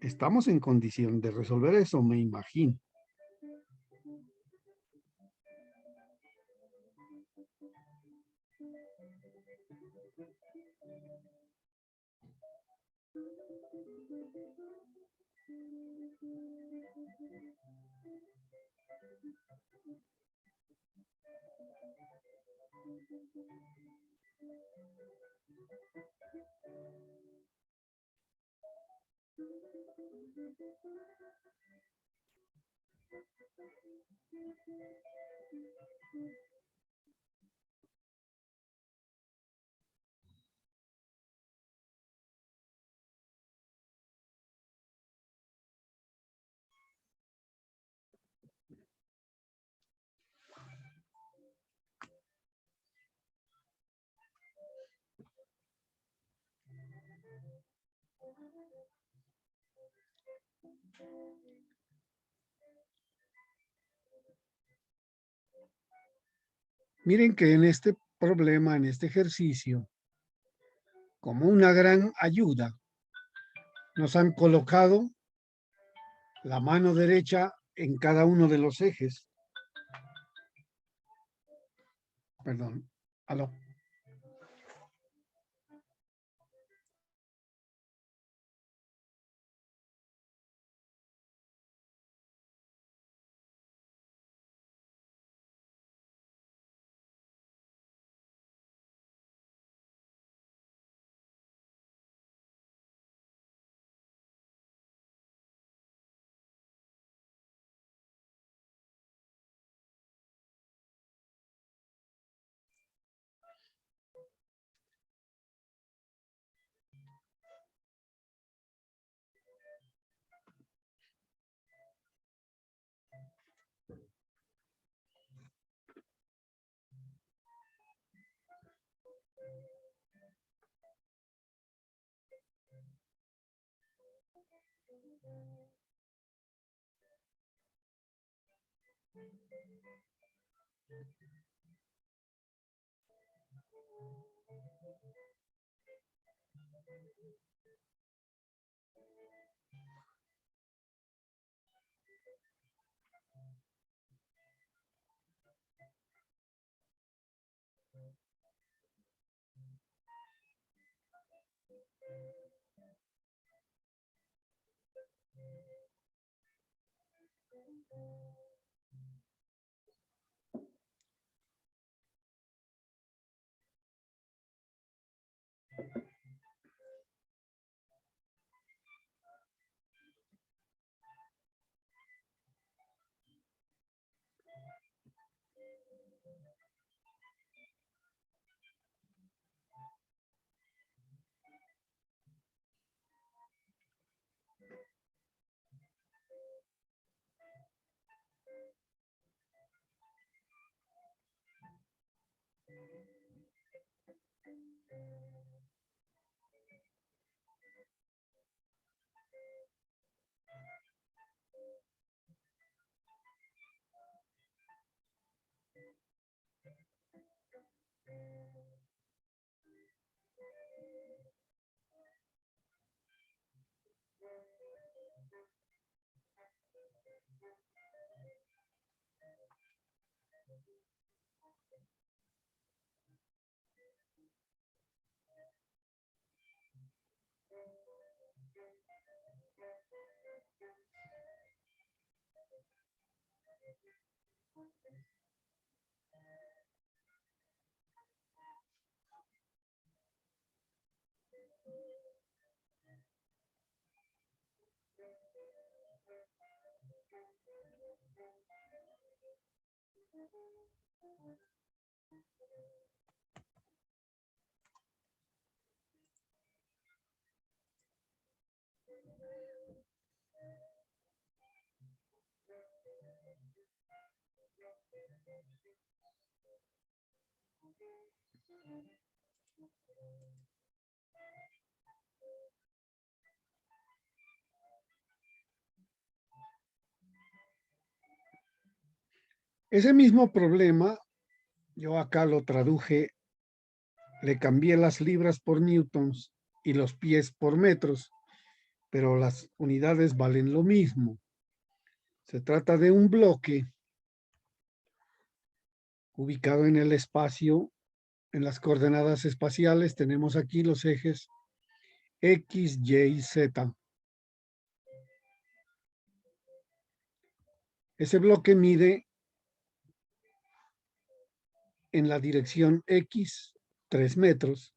Estamos en condición de resolver eso, me imagino. Miren que en este problema, en este ejercicio, como una gran ayuda, nos han colocado la mano derecha en cada uno de los ejes. Perdón, aló. Ese mismo problema, yo acá lo traduje, le cambié las libras por newtons y los pies por metros, pero las unidades valen lo mismo. Se trata de un bloque ubicado en el espacio, en las coordenadas espaciales. Tenemos aquí los ejes X, Y, Z. Ese bloque mide en la dirección X 3 metros,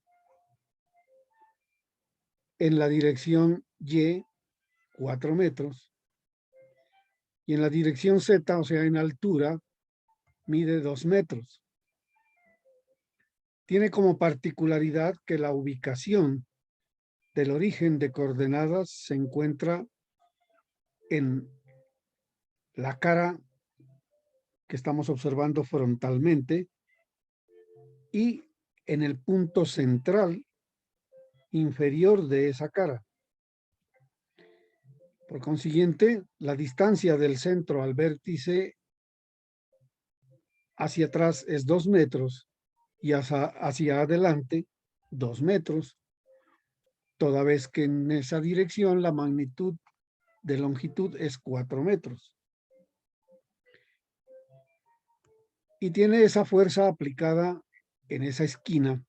en la dirección Y 4 metros y en la dirección Z, o sea, en altura, mide 2 metros. Tiene como particularidad que la ubicación del origen de coordenadas se encuentra en la cara que estamos observando frontalmente y en el punto central inferior de esa cara. Por consiguiente, la distancia del centro al vértice hacia atrás es 2 metros y hacia adelante 2 metros, toda vez que en esa dirección la magnitud de longitud es 4 metros. Y tiene esa fuerza aplicada en esa esquina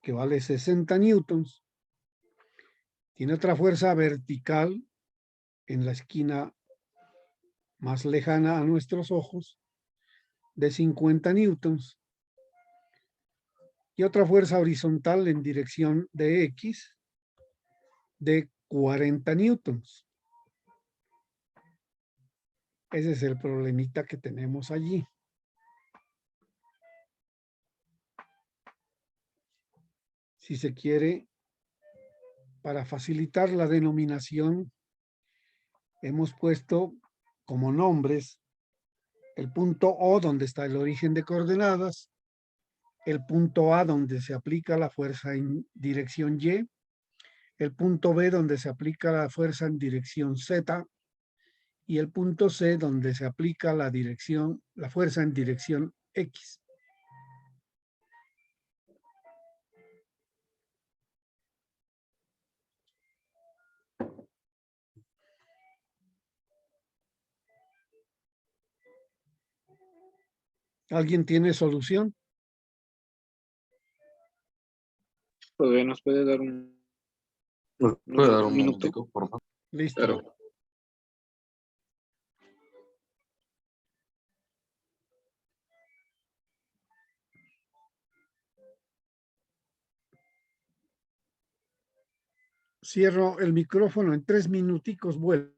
que vale 60 newtons. Tiene otra fuerza vertical en la esquina más lejana a nuestros ojos de 50 newtons. Y otra fuerza horizontal en dirección de X de 40 newtons. Ese es el problemita que tenemos allí. Si se quiere, para facilitar la denominación, hemos puesto como nombres el punto O, donde está el origen de coordenadas, el punto A, donde se aplica la fuerza en dirección Y, el punto B donde se aplica la fuerza en dirección Z y el punto C donde se aplica la fuerza en dirección X. ¿Alguien tiene solución? Pues nos puede dar un, ¿Me puede dar un minuto. momentico, por favor? Listo. Claro. Cierro el micrófono en 3 minuticos, vuelvo.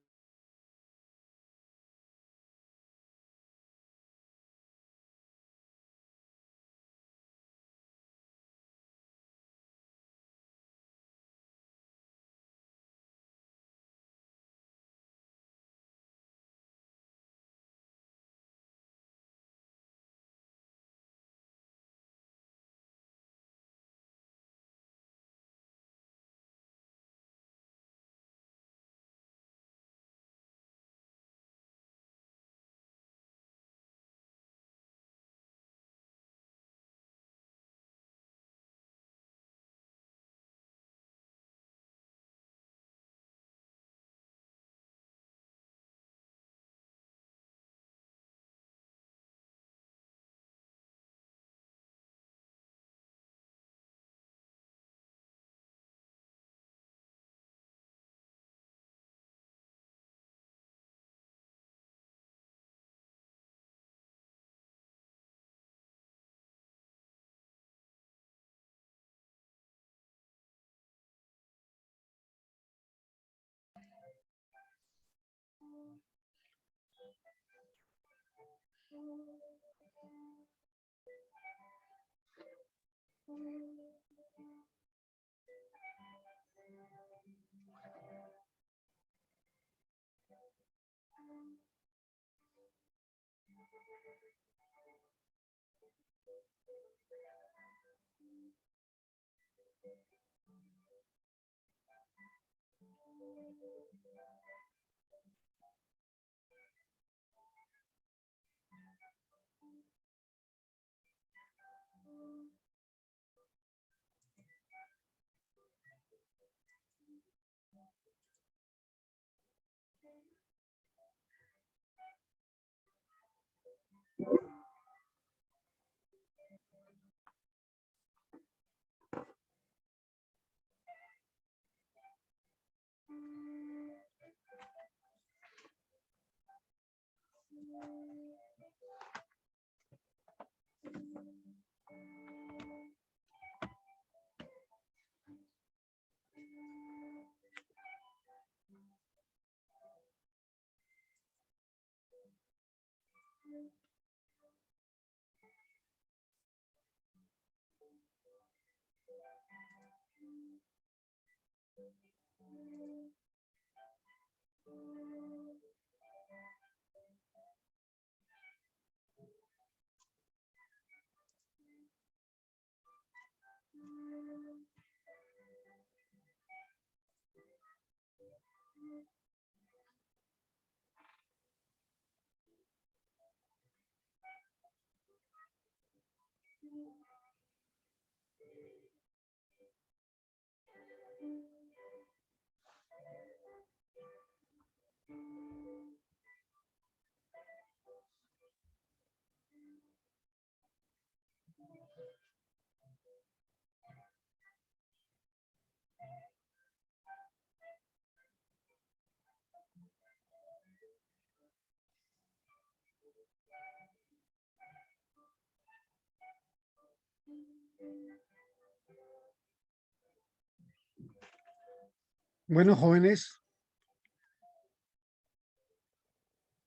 Bueno, jóvenes,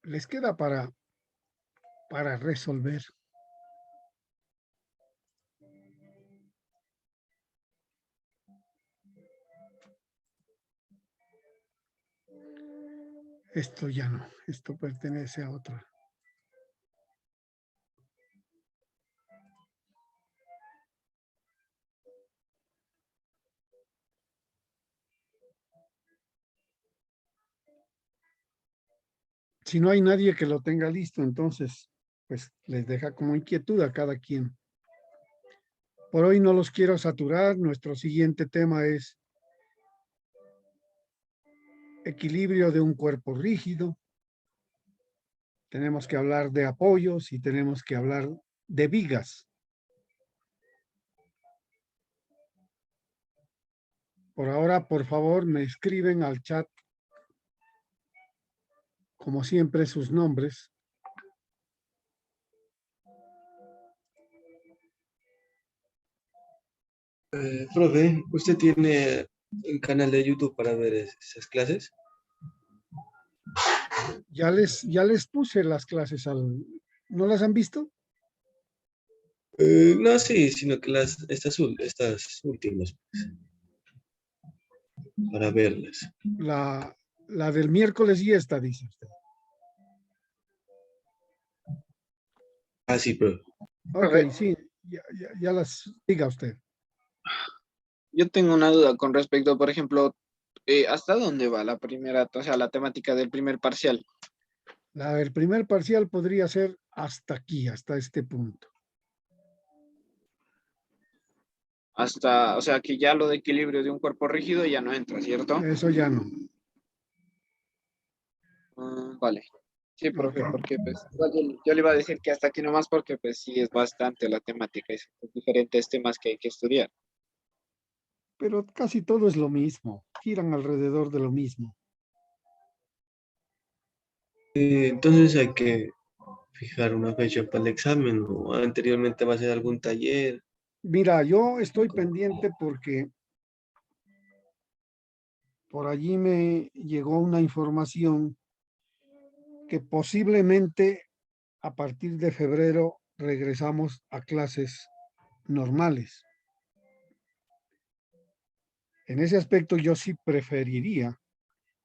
les queda para resolver. Esto ya no, esto pertenece a otro. Si no hay nadie que lo tenga listo, entonces, pues les deja como inquietud a cada quien. Por hoy no los quiero saturar. Nuestro siguiente tema es equilibrio de un cuerpo rígido. Tenemos que hablar de apoyos y tenemos que hablar de vigas. Por ahora, por favor, me escriben al chat, como siempre, sus nombres. Profe, ¿usted tiene un canal de YouTube para ver esas clases? Ya les puse las clases al... ¿No las han visto? No, sí, sino que estas últimas, para verlas. La del miércoles y esta, dice usted. Ah, sí, profe. Ok, sí, ya las diga usted. Yo tengo una duda con respecto, por ejemplo, ¿hasta dónde va la primera, o sea, la temática del primer parcial? El primer parcial podría ser hasta aquí, hasta este punto. Hasta, o sea, que ya lo de equilibrio de un cuerpo rígido ya no entra, ¿cierto? Eso ya no. Vale. Sí, profe, Ok. porque pues igual yo le iba a decir que hasta aquí nomás porque pues sí es bastante la temática, es diferentes temas que hay que estudiar. Pero casi todo es lo mismo. Giran alrededor de lo mismo. Entonces hay que fijar una fecha para el examen o anteriormente va a ser algún taller. Mira, yo estoy pendiente porque por allí me llegó una información que posiblemente a partir de febrero regresamos a clases normales. En ese aspecto yo sí preferiría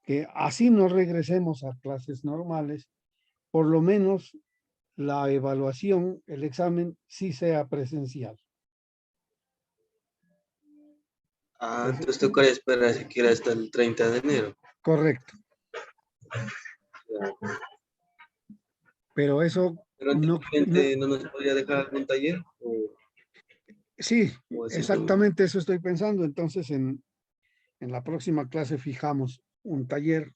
que así no regresemos a clases normales, por lo menos la evaluación, el examen sí sea presencial. Ah, Es entonces tocaría esperar siquiera hasta el 30 de enero. correcto, pero eso Pero anteriormente no nos podría dejar algún taller sí, o así todo. exactamente eso estoy pensando. Entonces en la próxima clase fijamos un taller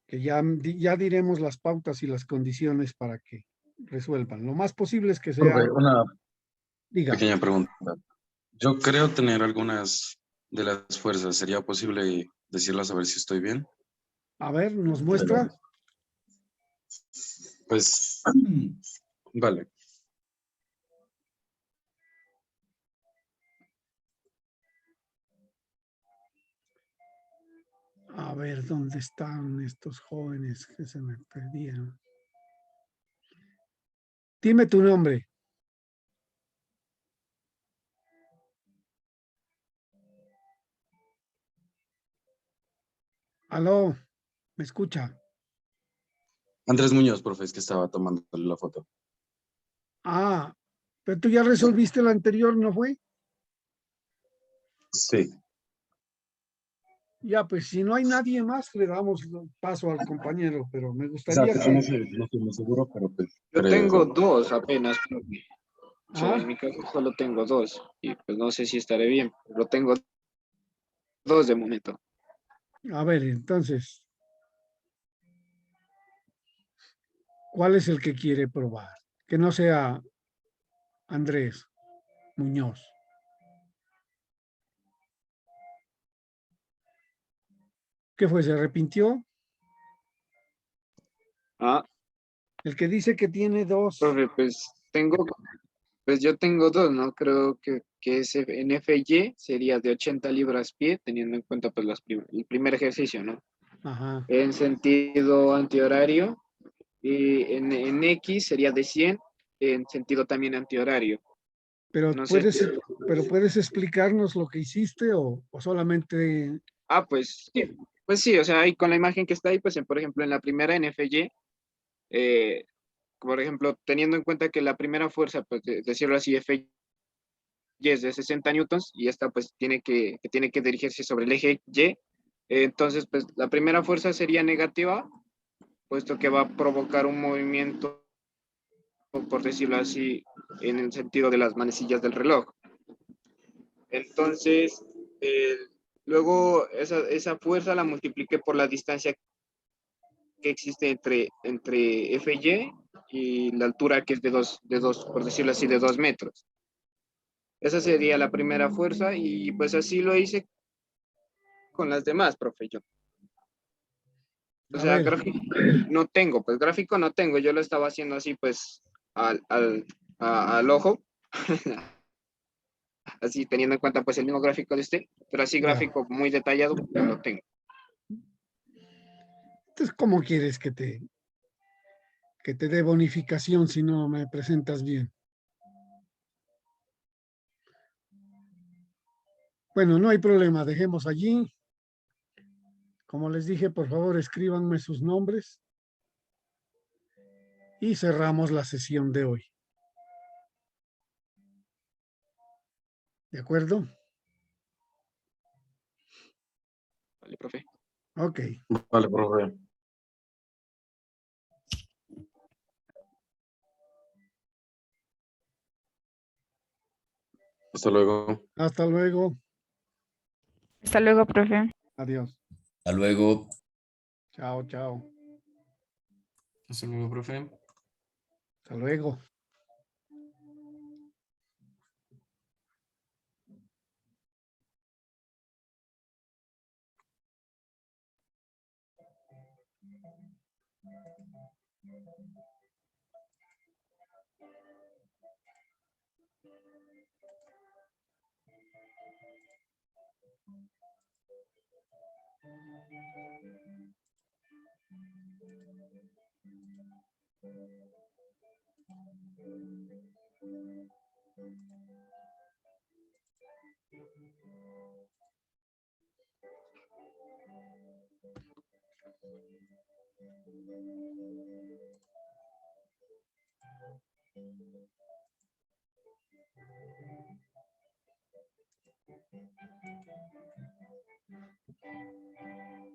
que ya diremos las pautas y las condiciones para que resuelvan. Lo más posible es que sea, Profe, una diga, pequeña pregunta. Yo creo tener algunas de las fuerzas. ¿Sería posible decirlas a ver si estoy bien? a ver, nos muestra. Pues, vale. A ver, ¿dónde están estos jóvenes que se me perdieron? Dime tu nombre. Aló, ¿me escucha? Andrés Muñoz, profe, es que estaba tomando la foto. Ah, pero tú ya resolviste la anterior, ¿no fue? Sí. Ya, pues si no hay nadie más, le damos paso al compañero, pero me O sea, gustaría que no que... sé, no estoy muy seguro, pero pues Yo creo. tengo dos apenas, profe. O sea, en Ah, mi caso solo tengo dos y pues no sé si estaré bien, pero tengo dos de momento. a ver, entonces, ¿cuál es el que quiere probar? Que no sea Andrés Muñoz. ¿Qué fue? ¿Se arrepintió? Ah, El que dice que tiene dos. profe, pues yo tengo dos, ¿no? Creo que ese en FY sería de 80 libras pie, teniendo en cuenta pues el primer ejercicio, ¿no? Ajá. En sentido antihorario y en X sería de 100 en sentido también antihorario. Pero No sé si... puedes explicarnos lo que hiciste o solamente... Ah, pues sí, o sea, ahí con la imagen que está ahí, pues por ejemplo en la primera en FY, eh, por ejemplo, teniendo en cuenta que la primera fuerza, pues decirlo así, FY es de 60 newtons y esta pues tiene que dirigirse sobre el eje Y, entonces pues la primera fuerza sería negativa puesto que va a provocar un movimiento, por decirlo así, en el sentido de las manecillas del reloj. Entonces, luego esa fuerza la multipliqué por la distancia que existe entre FY y la altura que es de dos, por decirlo así, de 2 metros. Esa sería la primera fuerza y pues así lo hice con las demás, profe. Yo. O A sea, ver, gráfico gráfico no tengo, yo lo estaba haciendo así pues al ojo, así teniendo en cuenta pues el mismo gráfico de este, pero así ya. gráfico muy detallado no lo tengo. Entonces, ¿cómo quieres que te dé bonificación si no me presentas bien? Bueno, no hay problema, dejemos allí. Como les dije, por favor, escríbanme sus nombres y cerramos la sesión de hoy. ¿De acuerdo? Vale, profe. Ok. Vale, profe. Hasta luego. Hasta luego. Hasta luego, profe. Adiós. Hasta luego. Chao, chao. Hasta luego, profe. Hasta luego.